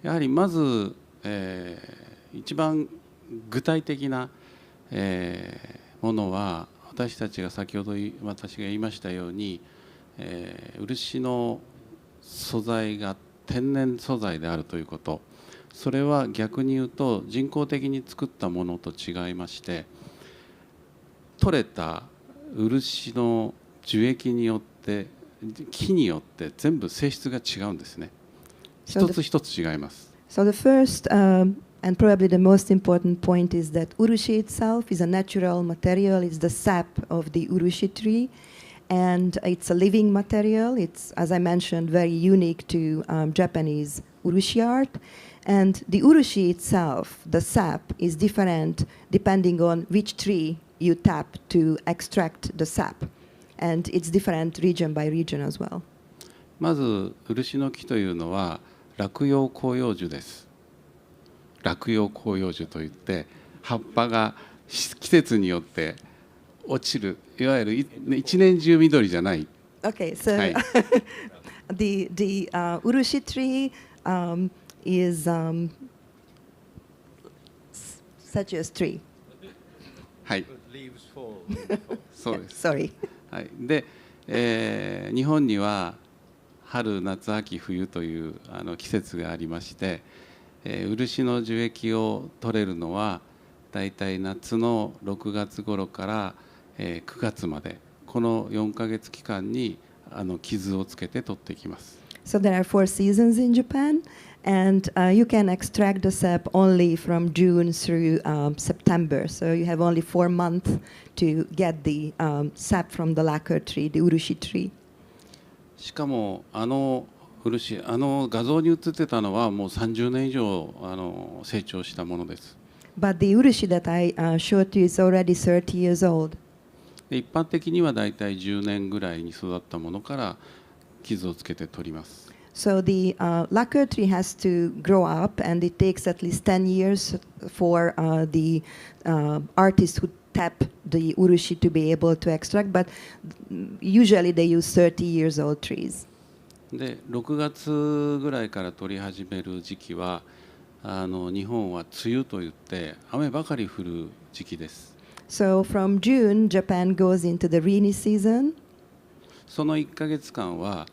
やはりまず、一番具体的な、ものは私たちが先ほど私が言いましたように、漆の素材が天然素材であるということ、それは逆に言うと人工的に作ったものと違いまして、取れた漆の樹液によって木によって全部性質が違うんですね。一つ一つ違います。So the first and probably the most important point is that urushi itself is a natural material. It's the sap of the urushi tree, and it's a living material. It's, as I mentioned, very unique to Japanese Urushi art. And the Urushi itself, the sap, is different depending on which tree you tap to extract the sap. And it's different region by region as well. まず漆の木というのは落葉広葉樹です。落葉広葉樹といって葉っぱが季節によって落ちる、いわゆる一年中緑じゃない。Okay, so はい、the Urushi tree is such a tree. はい。 Leaves fall. そうです。 Sorry. はい。で、日本には春夏秋冬という季節がありまして、漆の樹液を取れるのはだいたい夏の6月頃から、9月までこの4ヶ月期間に傷をつけて取っていきます。So there are 4 seasons in Japan, and you can extract the sap only from June through September. So you have only 4 months to get the sap from the lacquer tree, the Urushi tree. しかも漆画像に写ってたのはもう30年以上成長したものです。But the Urushi that I showed you is already 30 years old. 一般的にはだいたい10年ぐらいに育ったものから傷をつけて取ります。So the lacquer tree has to grow up, and it takes at least 10 years for the artists who tap the urushi to be able to extract, but usually they use 30 years old trees. で6月ぐらいから取り始める時期は日本は梅雨といって雨ばかり降る時期です。So from June, Japan goes into the rainy season. その1ヶ月間は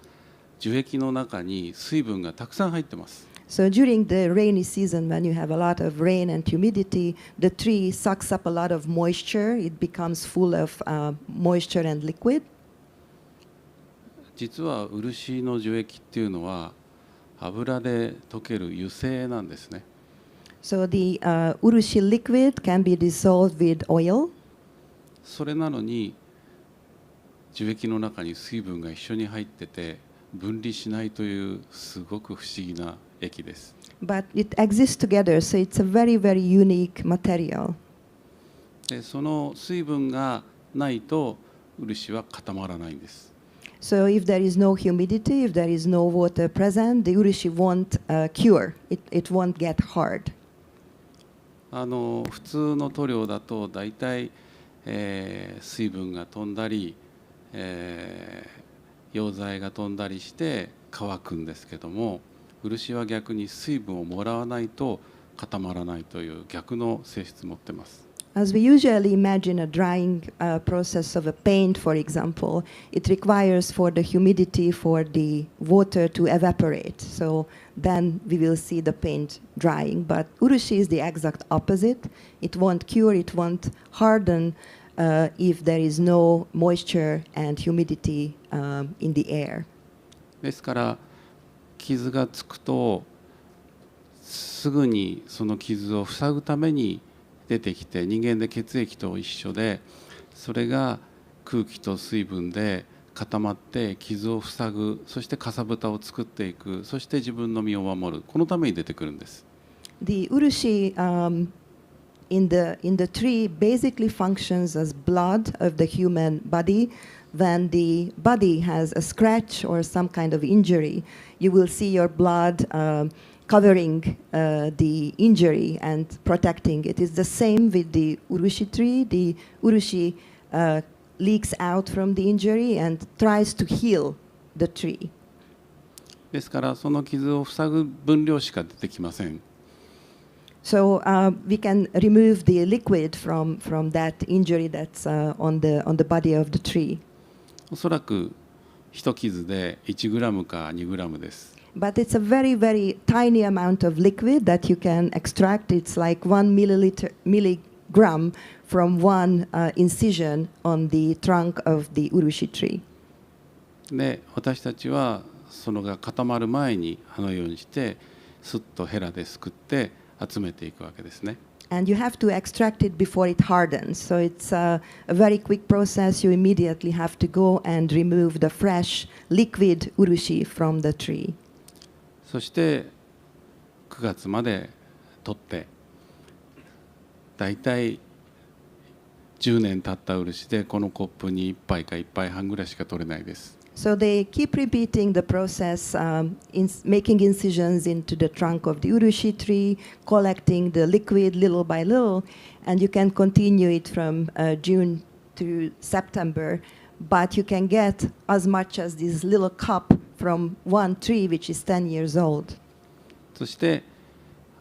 樹液の中に水分がたくさん入ってます。So during the rainy season, when you have a lot of rain and humidity, the tree sucks up a lot of moisture. It becomes full of moisture and liquid. 実は漆の樹液っていうのは油で溶ける油性なんですね。So the urushi liquid can be dissolved with oil. それなのに樹液の中に水分が一緒に入ってて分離しないというすごく不思議な液です。But it exists together, so it's a very, very unique material. でその水分がないと漆は固まらないんです。So if there is no humidity, if there is no water present, the urushi won't cure. It won't get hard. 普通の塗料だとだいたい水分が飛んだり、溶剤が飛んだりして乾くんですけども、漆は逆に水分をもらわないと固まらないという逆の性質を持っています。As we usually imagine a drying process of a paint, for example, it requires for the humidity for the water to evaporate. So then we will see the paint drying. But urushi is the exact opposite. It won't cure, it won't harden if there is no moisture and humidity in the air. ですから傷がつくとすぐにその傷を塞ぐために出てきて、人間で血液と一緒でそれが空気と水分で固まって傷を塞ぐ、そしてかさぶたを作っていく、そして自分の身を守る、このために出てくるんです。The urushi in the tree basically functions as blood of the human body. When the body has a scratch or some kind of injury, you will see your blood covering the injury and protecting it. It's the same with the urushi tree. The urushi leaks out from the injury and tries to heal the tree. ですからその傷を塞ぐ分量しか出てきません。So we can remove the liquid from that injury that's on the body of the tree. おそらく一傷で1グラムか2グラムです。But it's a very, very tiny amount of liquid that you can extract. It's like 1 milligram from one incision on the trunk of the urushi tree. で、私たちはそのが固まる前にようにしてスッとヘラですくって集めていくわけですね。And you have to extract it before it hardens. So it's a very quick process. You immediately have to go and remove the fresh liquid urushi from the tree. そして9月まで取ってだいたい10年経った漆でこのコップに1杯か1杯半ぐらいしか取れないです。So they keep repeating the process, making incisions into the trunk of the urushi tree, collecting the liquid little by little, and you can continue it from June to September, but you can get as much as this little cup from one tree which is 10 years old. そして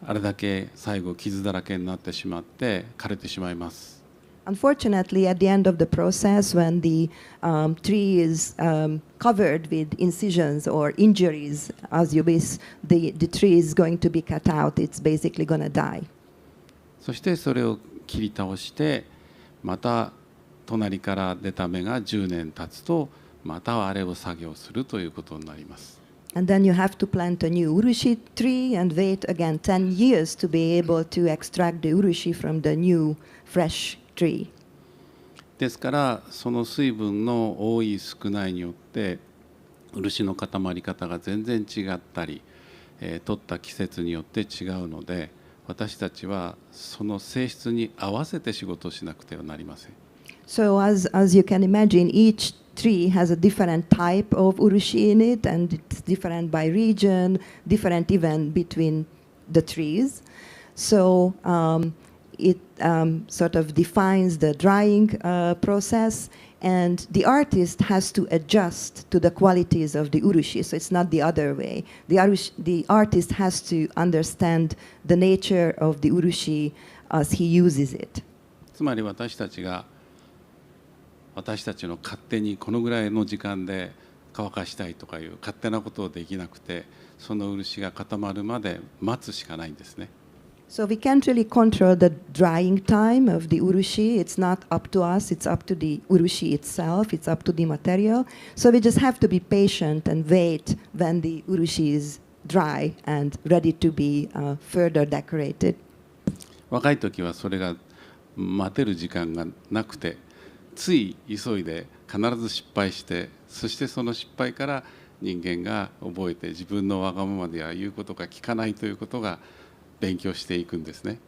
あれだけ最後傷だらけになってしまって枯れてしまいます。Unfortunately, at the end of the process, when the tree is covered with incisions or injuries, as you wish, the tree is going to be cut out. It's basically going to die. そしてそれを切り倒してまた隣から出た芽が10年経つとまたあれを作業するということになります。And then you have to plant a new urushi tree and wait again 10 years to be able to extract the urushi from the new fresh tree. ですからその水分の多い少ないによって漆の固まり方が全然違ったり、取った季節によって違うので私たちはその性質に合わせて仕事をしなくてはなりません。So as you can imagine, each tree has a different type of urushi in it, and it's different by region, different even between the trees. So it sort of defines the drying process, and the artist has to adjust to the qualities of the urushi. So it's not the other way. The artist has to understand the nature of the urushi as he uses it. つまり私たちの勝手にこのぐらいの時間で乾かしたいとかいう勝手なことをできなくてその漆が固まるまで待つしかないんですね。So we can't really control the drying time of the urushi. It's not up to us. It's up to the urushi itself. It's up to the material. So we just have to be patient and wait when the urushi is dry and ready to be further decorated. 若い時はそれが待てる時間がなくてつい急いで必ず失敗してそしてその失敗から人間が覚えて自分のわがままでは言うことが聞かないということが勉強していくんですね。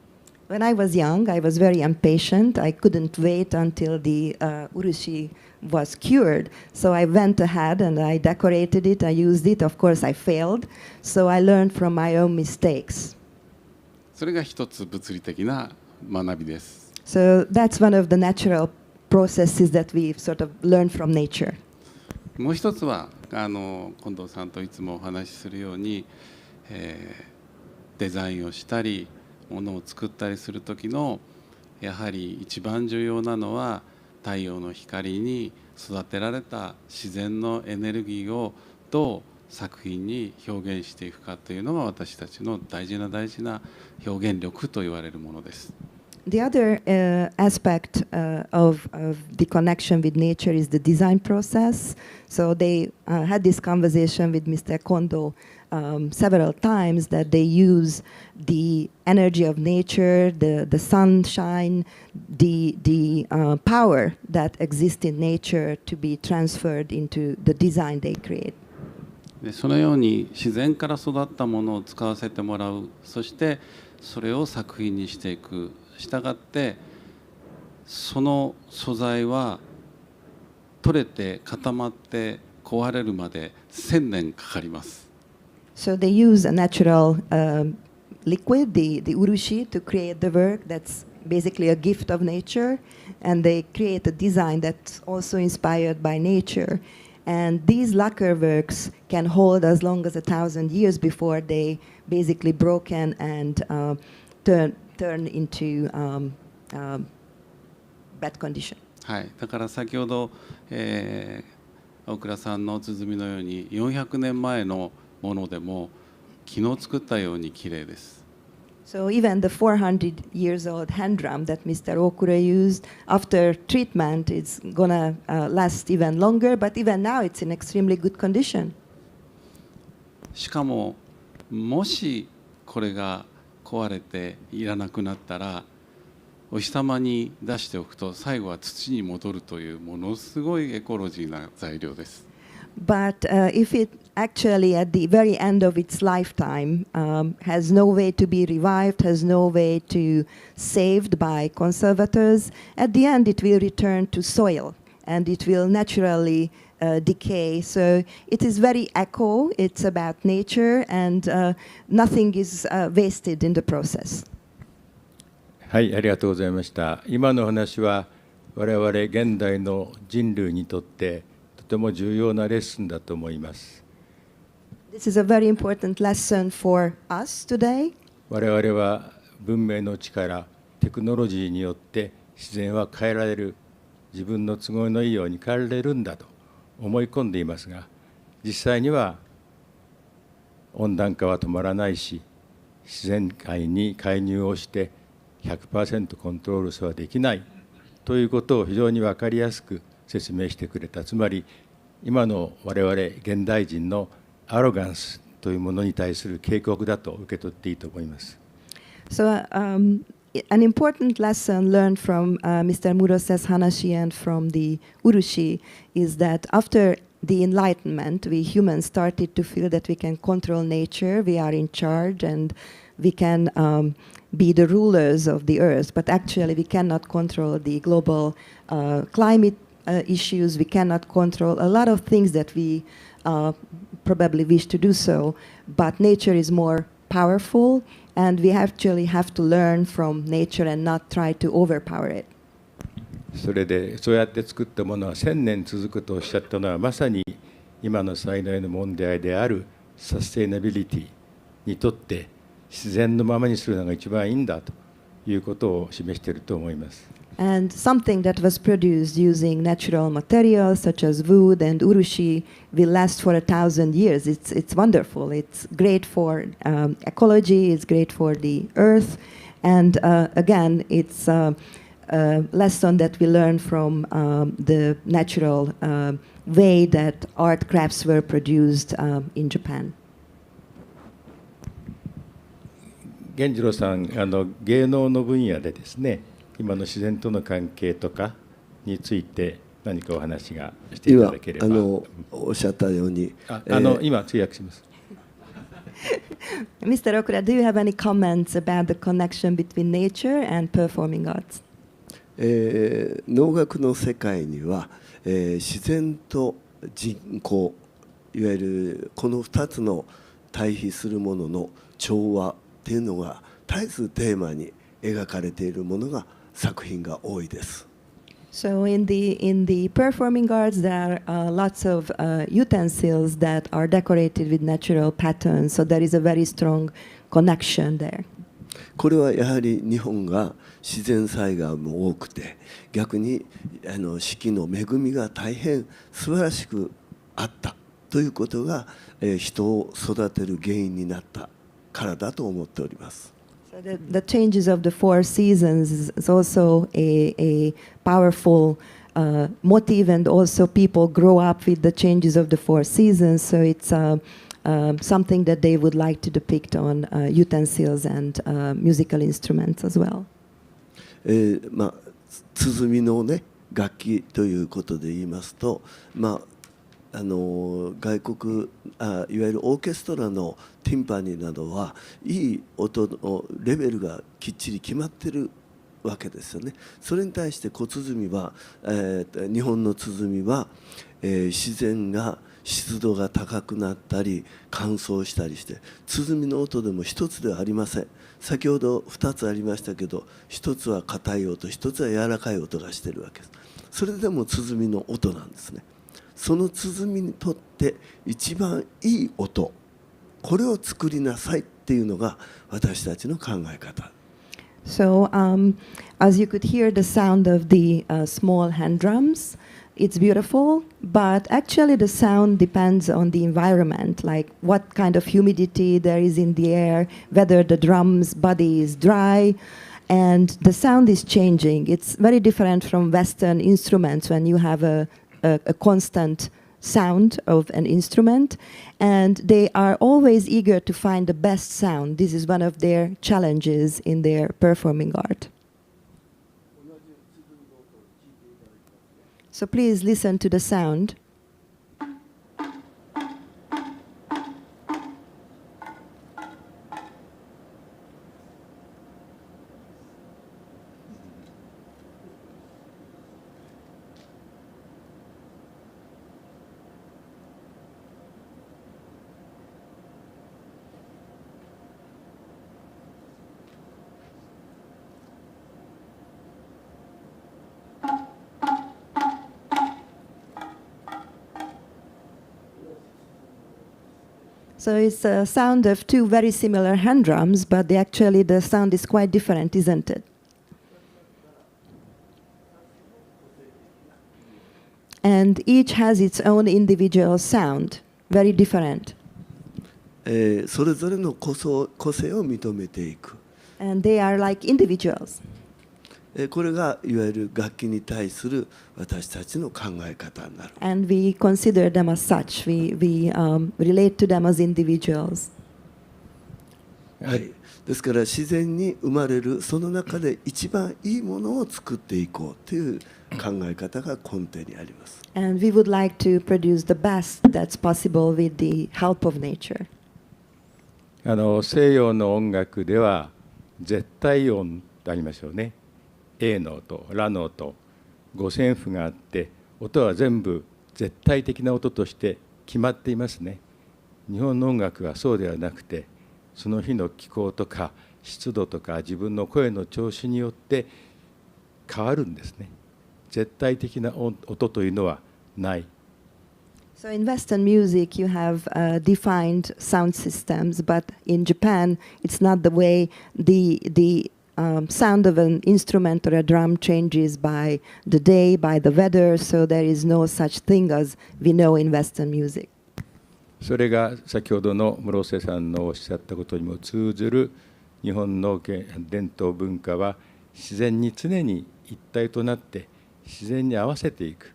When I was young, I was very impatient. I couldn't wait until the urushi was cured. So I went ahead and I decorated it. I used it. Of course, I failed. So I learned from my own mistakes. それが一つ物理的な学びです。So that's one of the natural processes that we sort of learn from nature. もう一つは近藤さんといつもお話しするように、デザインをしたりものを作ったりする時のやはり一番重要なのは太陽の光に育てられた自然のエネルギーをどう作品に表現していくかというのが私たちの大事な表現力と言われるものです。The other aspect of the connection with nature is the design process. So they had this conversation with Mr. Kondo several times that they use the energy of nature, the sunshine, the power that exists in nature to be transferred into the design they create. でそのように自然から育ったものを使わせてもらう、そしてそれを作品にしていく。したがってその素材は取れて固まって壊れるまで1000年かかります。So they use a natural liquid, the urushi, to create the work that's basically a gift of nature, and they create a design that's also inspired by nature. And these lacquer works can hold as long as 1,000 years before they basically broken and turn into bad condition. はい、だから先ほど、大倉さんの鼓のように400年前のものでも昨日作ったように綺麗です。So even the 400 years old hand drum that Mr. Okura used, after treatment, it's gonna last even longer, but even now it's in extremely good condition. しかももしこれが壊れていらなくなったらお日様に出しておくと最後は土に戻るというものすごいエコロジーな材料です。But if it actually at the very end of its lifetime has no way to be revived, has no way to saved by conservators, at the end it will return to soil and it will naturally decay. So it is very eco, it's about nature, and nothing is wasted in the process. はい、ありがとうございました。今の話は我々現代の人類にとってとても重要なレッスンだと思います。This is a very important lesson for us today. 我々は文明の力、テクノロジーによって自然は変えられる、自分の都合のいいように変えられるんだと思い込んでいますが、実際には温暖化は止まらないし、自然界に介入をして 100% コントロールすはできないということを非常に分かりやすく説明してくれた。つまり今の我々現代人のアロガンスというものに対する警告だと受け取っていいと思います。So an important lesson learned from Mr. Murose's Hanashi and from the Urushi is that after the Enlightenment, we humans started to feel that we can control nature, we are in charge, and we can be the rulers of the earth. But actually, we cannot control the global climate issues. We cannot control a lot of things that we probably wish to do so. But nature is more powerful, and we actually have to learn from nature and not try to overpower it. それでそうやって作ったものは1000年続くとおっしゃったのは、まさに今の最大の問題であるサステイナビリティにとって自然のままにするのが一番いいんだということを示していると思います。And something that was produced using natural materials such as wood and urushi will last for 1,000 years. It's wonderful. It's great for ecology. It's great for the earth. And again, it's a lesson that we learn from the natural way that art crafts were produced in Japan. 源次郎さん、芸能の分野でですね、今の自然との関係とかについて何かお話がしていただければ。おっしゃったように、今通訳します。Mr. Okura, do you have any comments about the connection between nature and performing arts? 能楽の世界には、自然と人工、いわゆるこの2つの対比するものの調和っていうのが絶えずテーマに描かれているものが作品が多いです。So in the performing arts, there are lots of utensils that are decorated with natural patterns. So there is a very strong connection there. これはやはり日本が自然災害も多くて、逆に四季の恵みが大変素晴らしくあったということが、人を育てる原因になったからだと思っております。So the changes of the 4 seasons is also a powerful motive, and also people grow up with the changes of the 4 seasons. So it's something that they would like to depict on utensils and musical instruments as well. 鼓のね楽器ということで言いますと、外国いわゆるオーケストラのティンパニーなどはいい音のレベルがきっちり決まってるわけですよね。それに対して小鼓は、日本の鼓は、自然が湿度が高くなったり乾燥したりして鼓の音でも一つではありません。先ほど2つありましたけど、一つは硬い音、一つは柔らかい音がしてるわけです。それでも鼓の音なんですね。その鼓にとって一番いい音、これを作りなさいっていうのが私たちの考え方。So as you could hear the sound of the small hand drums, it's beautiful, but actually the sound depends on the environment, like what kind of humidity there is in the air, whether the drum's body is dry, and the sound is changing. It's very different from Western instruments when you have a constant sound of an instrument, and they are always eager to find the best sound. This is one of their challenges in their performing art. So please listen to the sound. So it's a sound of two very similar hand drums, but the sound is quite different, isn't it? And each has its own individual sound, very different. それぞれの個性を認めていく。 And they are like individuals. これがいわゆる楽器に対する私たちの考え方になる。And we consider them as such. We relate to them as individuals. はい、ですから自然に生まれるその中で一番いいものを作っていこうという考え方が根底にあります。And we would like to produce the best that's possible with the help of nature. 西洋の音楽では絶対音とありますよね。A の音、ラの音、五線譜があって音は全部絶対的な音として決まっていますね。日本の音楽はそうではなくて、その日の気候とか湿度とか自分の声の調子によって変わるんですね。絶対的な音というのはない。So in Western music, you have defined sound systems, but in Japan, it's not the way the sound of an instrument or a drum changes by the day, by the weather, so there is no such thing as we know in Western music. それが先ほどの室瀬さんのおっしゃったことにも通ずる日本の伝統文化は自然に常に一体となって自然に合わせていく。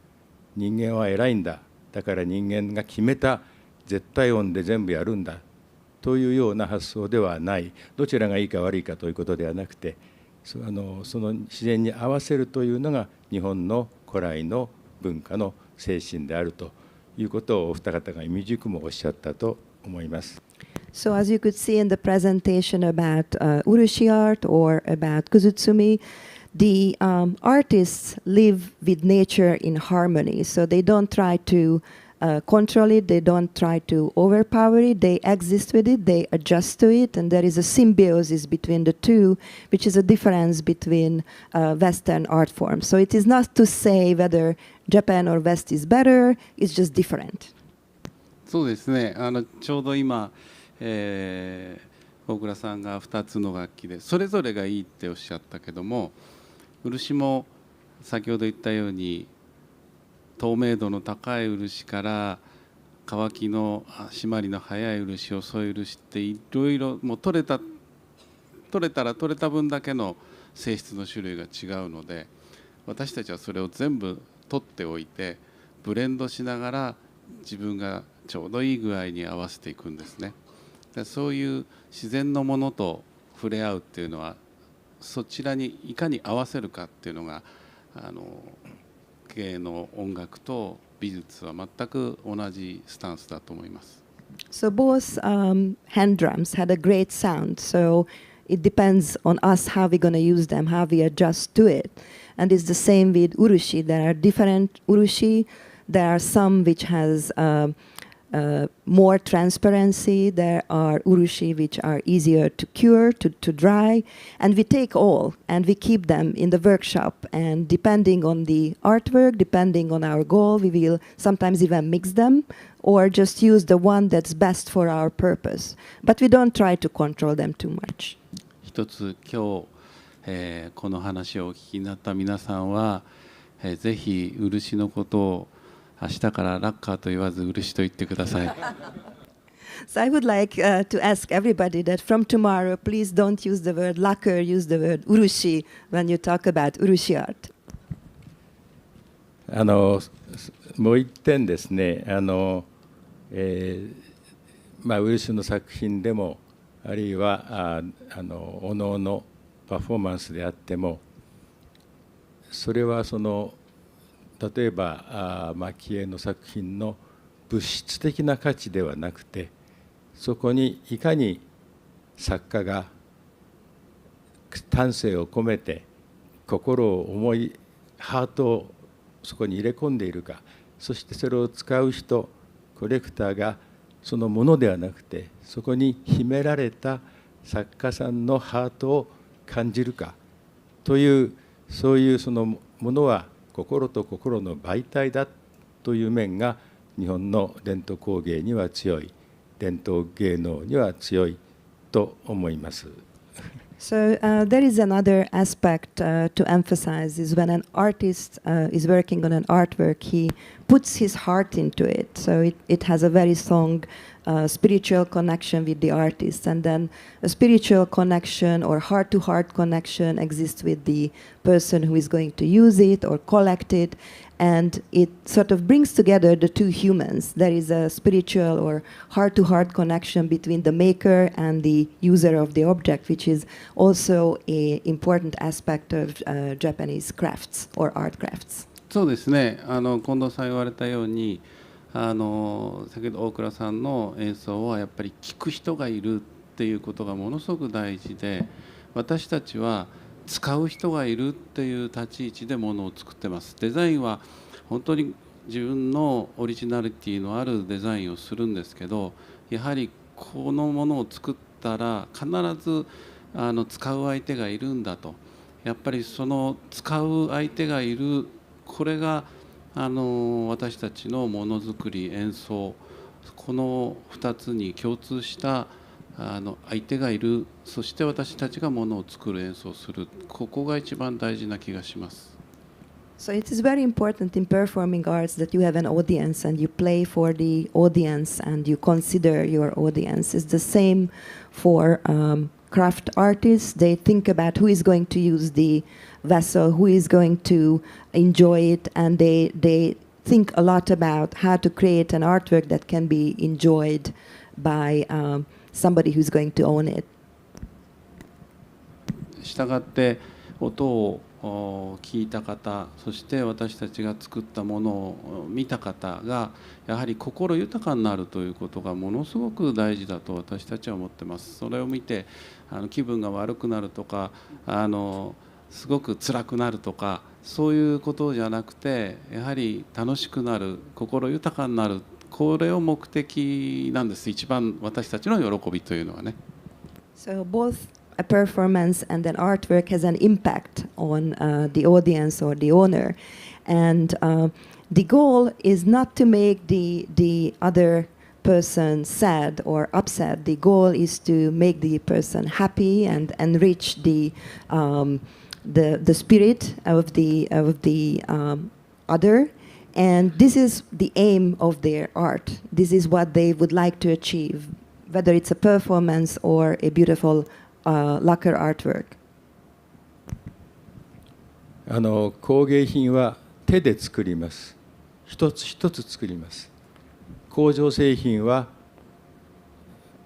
人間は偉いんだ。だから人間が決めた絶対音で全部やるんだ。というような発想ではない。どちらがいいか悪いかということではなくて、その自然に合わせるというのが日本の古来の文化の精神であるということをお二方が意味軸もおっしゃったと思います。So as you could see in the presentation about Urushi art or about Kuzutsumi, the artists live with nature in harmony. So they don't try to control it, they don't try to overpower it, they exist with it, they adjust to it, and there is a symbiosis between the two, which is a difference between Western art forms. So it is not to say whether Japan or West is better, it's just different. そうですね。ちょうど今、大倉さんが2つの楽器でそれぞれがいいっておっしゃったけども、漆も先ほど言ったように透明度の高い漆から乾きの締まりの早い漆遅い漆っていろいろもう取れたら取れた分だけの性質の種類が違うので、私たちはそれを全部取っておいてブレンドしながら自分がちょうどいい具合に合わせていくんですね。そういう自然のものと触れ合うっていうのはそちらにいかに合わせるかっていうのが芸の音楽と美術は全く同じスタンスだと思います。So both hand drums had a great sound. So it depends on us how we're going to use them, how we adjust to it. And it's the same with Urushi. There are different Urushi. There are some which has more transparency. There are Urushi which are easier to cure, to dry. And we take all and we keep them in the workshop. And depending on the artwork, depending on our goal, we will sometimes even mix them or just use the one that's best for our purpose. But we don't try to control them too much. 一つ今日、この話をお聞きになった皆さんは、ぜひ漆のことを明日からラッカーと言わず漆と言ってください。So I would like to ask everybody that from tomorrow, please don't use the word lacquer, use the word urushi when you talk about Urushi art. もう一点ですね、漆の作品でもあるいはおのおのパフォーマンスであっても、それはその例えば蒔絵の作品の物質的な価値ではなくて、そこにいかに作家が丹精を込めて心を思いハートをそこに入れ込んでいるか、そしてそれを使う人コレクターがそのものではなくて、そこに秘められた作家さんのハートを感じるかという、そういうそのものは心と心の媒体だという面が日本の伝統工芸には強い、伝統芸能には強いと思います。So there is another aspect to emphasize is when an artist is working on an artwork, he puts his heart into it. So it has a very strong spiritual connection with the artist, and then a spiritual connection or heart-to-heart connection exists with the person who is going to use it or collect it, and it sort of brings together the two humans. There is a spiritual or heart-to-heart connection between the maker and the user of the object, which is also an important aspect of Japanese crafts or art crafts. そうですね、近藤さん言われたように先ほど大倉さんの演奏はやっぱり聴く人がいるっていうことがものすごく大事で、私たちは使う人がいるっていう立ち位置でものを作ってます。デザインは本当に自分のオリジナリティのあるデザインをするんですけど、やはりこのものを作ったら必ず使う相手がいるんだと、やっぱりその使う相手がいる、これが私たちのものづくり演奏、この2つに共通した相手がいる、そして私たちがものを作る演奏する、ここが一番大事な気がします。So it is very important in performing arts that you have an audience and you play for the audience and you consider your audience. It's the same for craft artists. They think about who is going to use the vessel, who is going to enjoy it, and they think a lot about how to create an artwork that can be enjoyed by somebody who's going to own it. したがって音を聞いた方、そして私たちが作ったものを見た方がやはり心豊かになるということがものすごく大事だと私たちは思ってます。それを見て気分が悪くなるとかすごく辛くなるとかそういうことじゃなくて、やはり楽しくなる、心豊かになる、これを目的なんです。一番私たちの喜びというのはね。So both a performance and an artwork has an impact on the audience or the owner, and the goal is not to make the other person sad or upset. The goal is to make the person happy and enrich the spirit of the other, and this is the aim of their art. This is what they would like to achieve, whether it's a performance or a beautiful lacquer artwork. 工芸品は手で作ります。一つ一つ作ります。工場製品は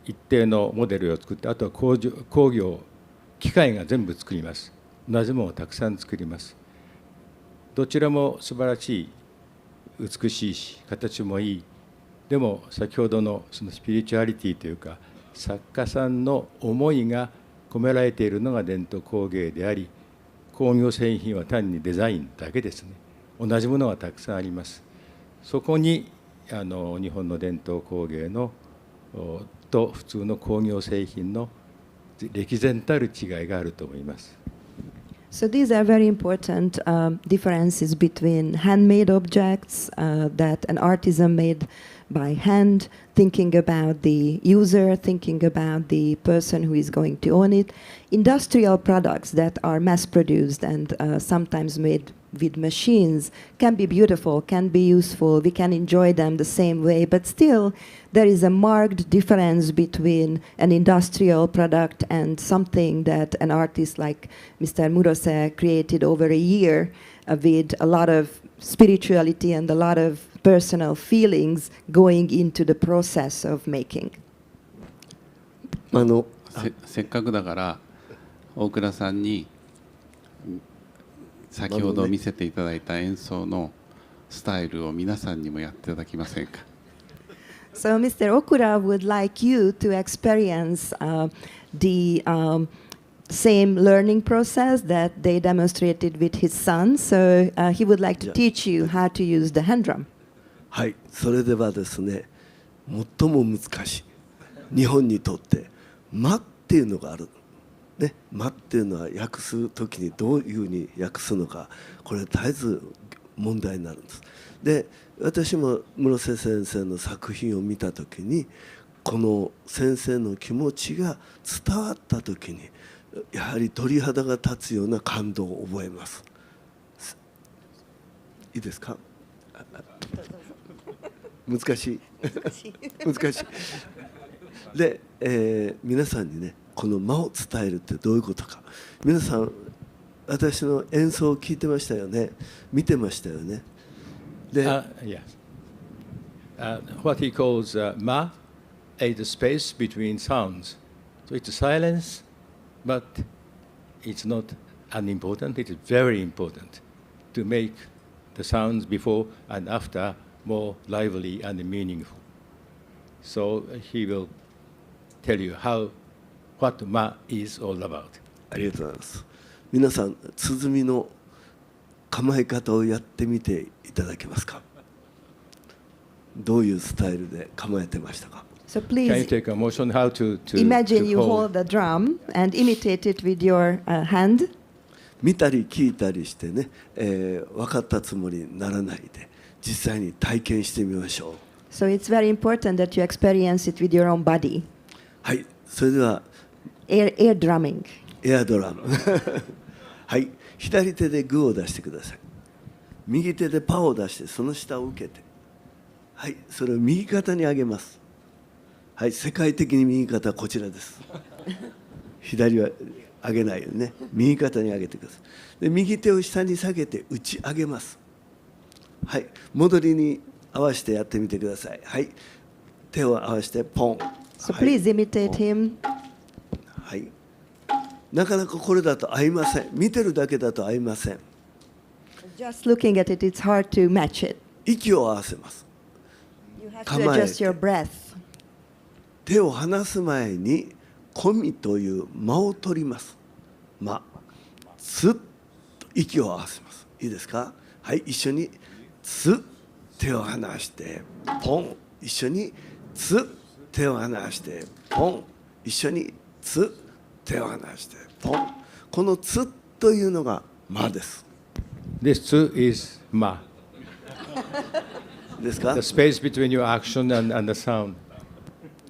一定のモデルを作って、あとは工業機械が全部作ります。同じものをたくさん作ります。どちらも素晴らしい、美しいし形もいい。でも先ほどのそのスピリチュアリティというか、作家さんの思いが込められているのが伝統工芸であり、工業製品は単にデザインだけですね。同じものがたくさんあります。そこに日本の伝統工芸のと普通の工業製品の歴然たる違いがあると思います。So these are very important differences between handmade objects that an artisan made by hand, thinking about the user, thinking about the person who is going to own it, industrial products that are mass-produced and sometimes made with machines can be beautiful, can be useful, we can enjoy them the same way, but still there is a marked difference between an industrial product and something that an artist like Mr. Murose created over a year with a lot of spirituality and a lot of personal feelings going into the process of making. せっかくだから大倉さんに先ほど見せていただいた演奏のスタイルを皆さんにもやっていただきませんか。So Mr. Okura would like you to experience the same learning process that they demonstrated with his son. So he would like to teach you how to use the hand drum. はい、それではですね、最も難しい日本にとって間っていうのがある。ね、間っていうのは訳すときにどういうふうに訳すのか、これ絶えず問題になるんです。で、私も室瀬先生の作品を見たときに、この先生の気持ちが伝わったときに、やはり鳥肌が立つような感動を覚えます。いいですか？難しい難しいで、皆さんにね、この間を伝えるってどういうことか、皆さん私の演奏を聞いてましたよね、見てましたよね。で、Yes. What he calls ma is the space between sounds. So it's silence, but it's not unimportant. It is very important to make the sounds before and after more lively and meaningful. So he will tell you what ma is all about. ありがとうございます。皆さん、鼓の構え方をやってみていただけますか。どういうスタイルで構えてましたか。So Can you please take a motion how to imagine you hold? hold the drum and imitate it with your hand. 見たり聞いたりしてね、分かったつもりにならないで、実際に体験してみましょう。So it's very important that you experience it with your own body. はい、それではAir drumming. エアドラムはい、左手でグーを出してください。右手でパを出してその下を受けて、はい、それを右肩に上げます。はい、世界的に右肩はこちらです左は上げないよね。右肩に上げてください。で、右手を下に下げて打ち上げます。はい、戻りに合わせてやってみてください。はい、手を合わせてポン。 So はい、 please imitate him. はい、なかなかこれだと合いません。見てるだけだと合いません。 Just looking at it, it's hard to match it. 息を合わせます。 You have to 構え adjust て your breath. 手を離す前に込みという間を取ります。間、つっと息を合わせます。いいですか。はい、一緒につ、手を離してポン、一緒につ、手を離してポン、一緒につ、手を離してポン。このつというのが間です。 This too is ma. ですか。 The space between your action and the sound.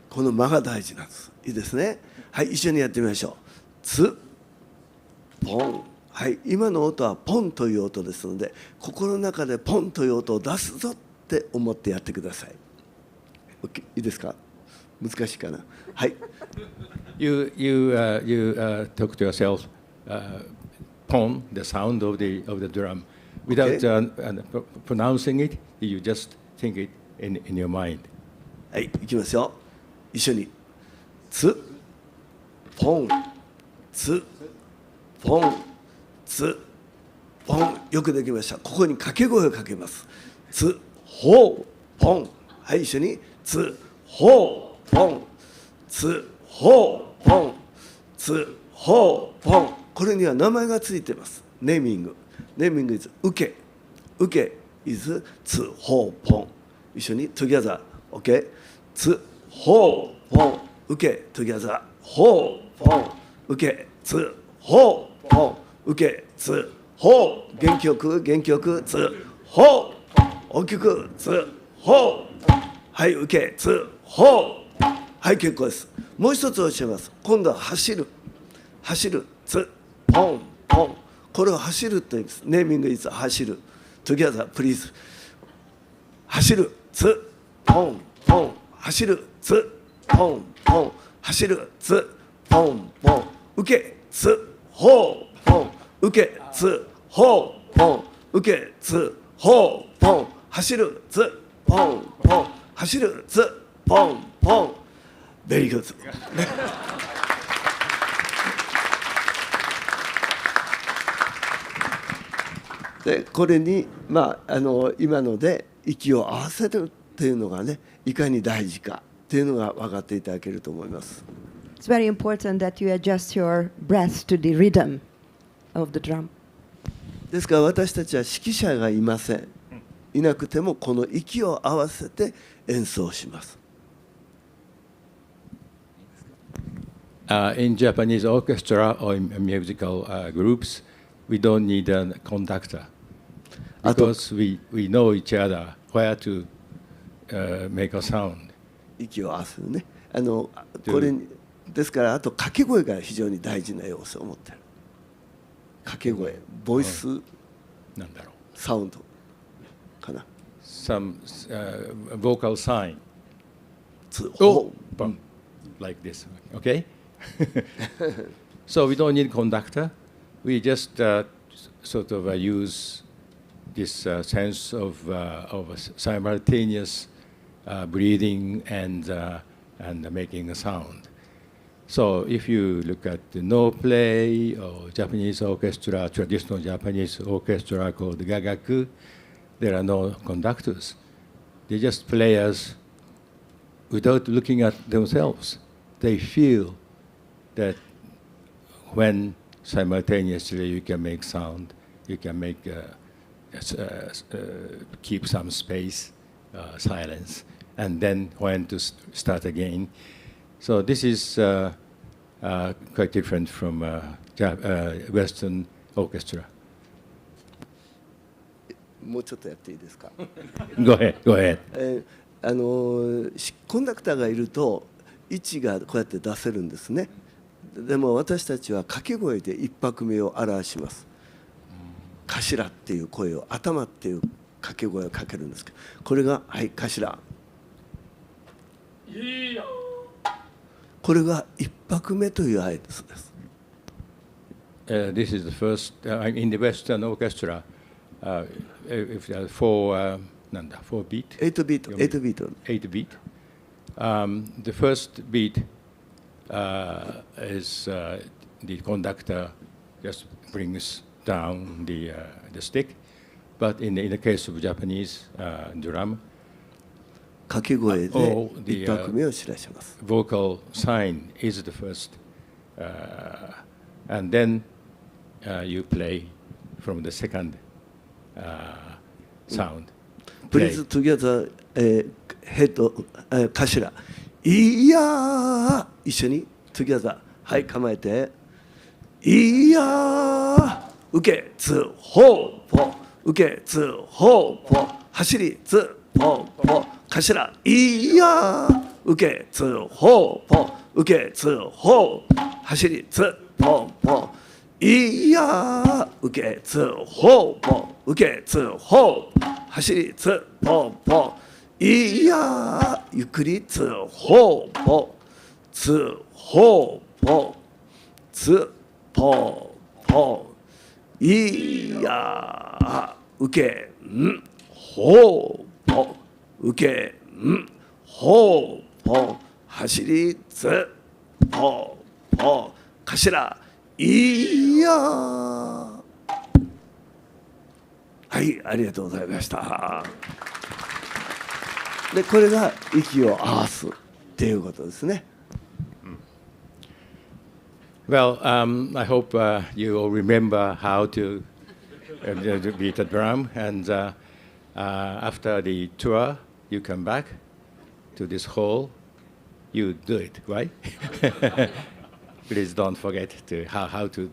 この間が大事なんです。いいですね。はい、一緒にやってみましょう。つ、ポン。はい、今の音はポンという音ですので、心の中でポンという音を出すぞって思ってやってください。OK、いいですか。難しいかな。はい。You talk to yourself, pon, the sound of the drum, without pronouncing it. You just think it in your mind. はい、いきますよ。一緒に。つ、ポン、つ、ポン、つ、ポン。よくできました。ここに掛け声をかけます。つ、ほう、ポン。はい、一緒に。つ、ほう、ポン。つ、ほう、ポン。つ、ほう、ポン。これには名前がついています。ネーミング。ネーミング is 受け。受け is つ、ほう、ポン。一緒に together。OK。つ、ほう、ポン。受け together。ほう、ポン。受け、つ、ほう、ポン。受け、つ、ほう。元気よく、元気よく、つ、ほう。大きく、つ、ほう。はい、受け、つ、ほう。はい、結構です。もう一つ教えます。今度は走る。走る。つ、ポン、ポン。これを走ると言います。ネーミングイズ走る。together, please。走る。つ、ポン、ポン。走る。つ、ポン、ポン。走る。つ、ポン、ポン。受け、つ、ほう、ポン。受け、つ、ほう、ポン。受け、つ、ほう、ポン。走る。つ、ポン、ポン。走る。つ、ポン、ポン。ベリーグッド。でこれに、今ので息を合わせるっていうのがね、いかに大事かっていうのが分かっていただけると思います。It's very important that you adjust your breath to the rhythm of the drum. ですから私たちは指揮者がいません。いなくてもこの息を合わせて演奏します。In Japanese orchestra or in musical groups, we don't need a conductor because we know each other where to make a sound. 息を合わせるね。これにですからあと掛け声が非常に大事な要素を持っている。掛け声、ボイス、なんだろう。サウンドかな。Some vocal sign. Oh, like this. Okay. So we don't need conductor. We just sort of use this sense of simultaneous breathing and making a sound. So if you look at the no play or Japanese orchestra, traditional Japanese orchestra called gagaku, there are no conductors. They're just players without looking at themselves. They feel that when simultaneously you can make sound, you can make keep some space, silence, and then when to start again. So this is quite different from Western orchestra. もうちょっとやっていいですか。Go ahead, go ahead. コンダクターがいると位置がこうやって出せるんですね。でも私たちは掛け声で一拍目を表します。頭っていう声を、頭っていう掛け声をかけるんですけど、これがはい頭。これが一拍目という合図です。This is the first in the Western orchestra. If there are four beat. 8ビート。8 beat. The first beat is the conductor just brings down the stick, but in the case of Japanese drum, 掛け声で一拍目を知らせます。vocal sign is the first, and then you play from the second sound. Please together, head 頭。いやー、一緒に together。はい構えて。いやー、受けつほうぽ、受けつほうぽ、走りつぽぽ、頭。いやー、受けつほうぽ、受けつほう、走りつぽぽ。いやー、受けつほうぽ、受けつほう、走りつぽぽ。いやー、ゆっくりつほうぽ、つほうぽ、つぽぽ。いやー、受けんほうぽ、受けんほうぽ、走りつぽぽ、頭。いやー。はい、ありがとうございました。で、これが息を合わすっていうことですね。Well, I hope you all remember how to beat the drum, and after the tour, you come back to this hall, you do it, right? Please don't forget to how to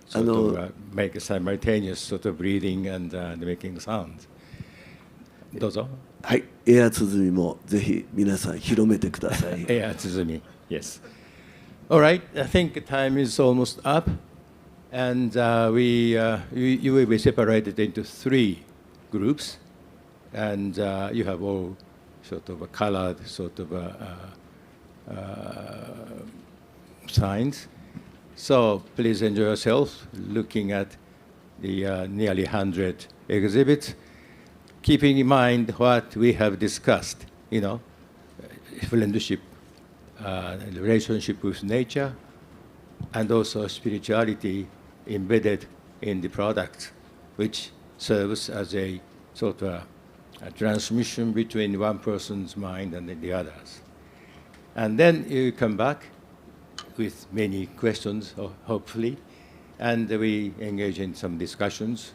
sort of make a simultaneous sort of breathing and making sounds. どうぞ。はい、エア鼓もぜひ皆さん広めてください。エア鼓、yes. All right, I think time is almost up, and you will be separated into 3 groups, and you have all sort of a colored sort of signs. So please enjoy yourself looking at the nearly 100 exhibits, keeping in mind what we have discussed, you know, friendship, relationship with nature, and also spirituality embedded in the product, which serves as a sort of a transmission between one person's mind and the others. And then you come back with many questions, hopefully, and we engage in some discussions,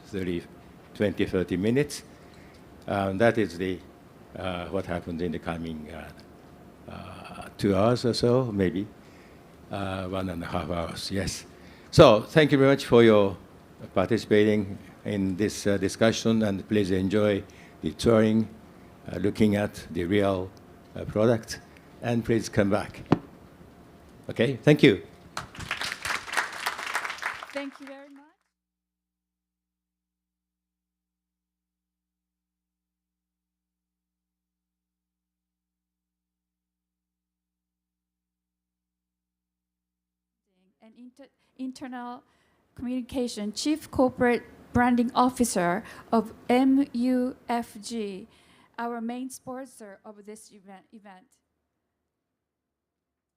20, 30 minutes. That is what happens in the coming 2 hours or so, maybe 1.5 hours, yes. So thank you very much for your participating in this discussion, and please enjoy the touring, looking at the real product, and please come back. Okay, thank you. Thank you very much. And Internal Communication Chief Corporate Branding Officer of MUFG, our main sponsor of this event.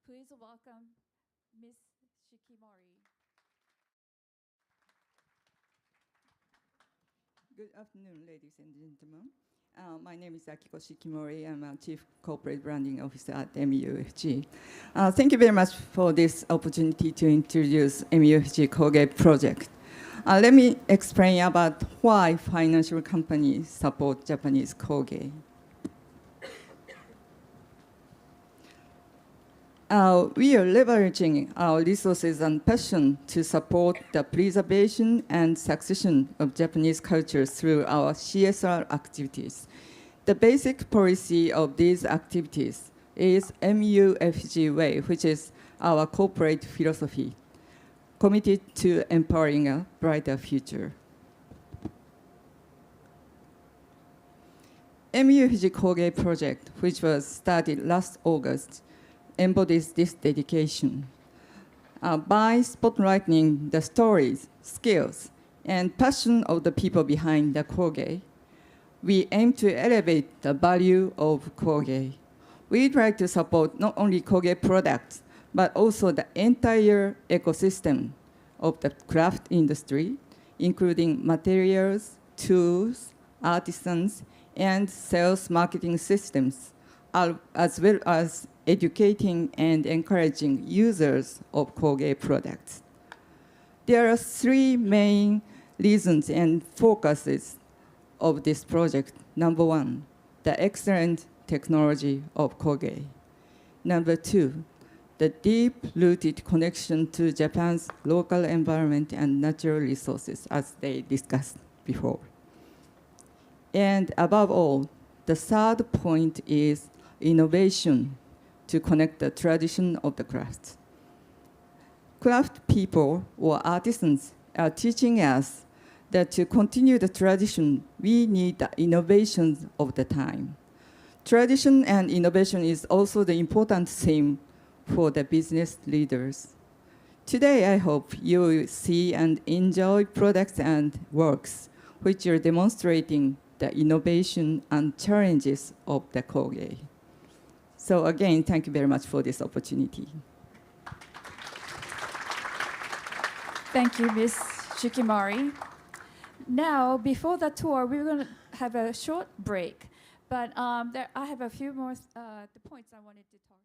Please welcome Ms. Shikimori. Good afternoon, ladies and gentlemen. My name is Akiko Shikimori. I'm a Chief Corporate Branding Officer at MUFG. Thank you very much for this opportunity to introduce MUFG Kogei project. Let me explain about why financial companies support Japanese Kogei. We are leveraging our resources and passion to support the preservation and succession of Japanese culture through our CSR activities. The basic policy of these activities is MUFG Way, which is our corporate philosophy, committed to empowering a brighter future. MUFG Kogei project, which was started last August, embodies this dedication. By spotlighting the stories, skills, and passion of the people behind the Kogei, we aim to elevate the value of Kogei. We'd like to support not only Kogei products, but also the entire ecosystem of the craft industry, including materials, tools, artisans, and sales marketing systems, as well as educating and encouraging users of Kogei products. There are 3 main reasons and focuses of this project. Number 1, the excellent technology of Kogei. Number 2, the deep-rooted connection to Japan's local environment and natural resources, as they discussed before. And above all, the 3rd point is innovation to connect the tradition of the craft. Craft people or artisans are teaching us that to continue the tradition, we need the innovations of the time. Tradition and innovation is also the important theme for the business leaders. Today, I hope you will see and enjoy products and works which are demonstrating the innovation and challenges of the Kogei. So again, thank you very much for this opportunity. Thank you, Ms. Shikimori. Now, before the tour, we're going to have a short break. But I have a few more the points I wanted to talk.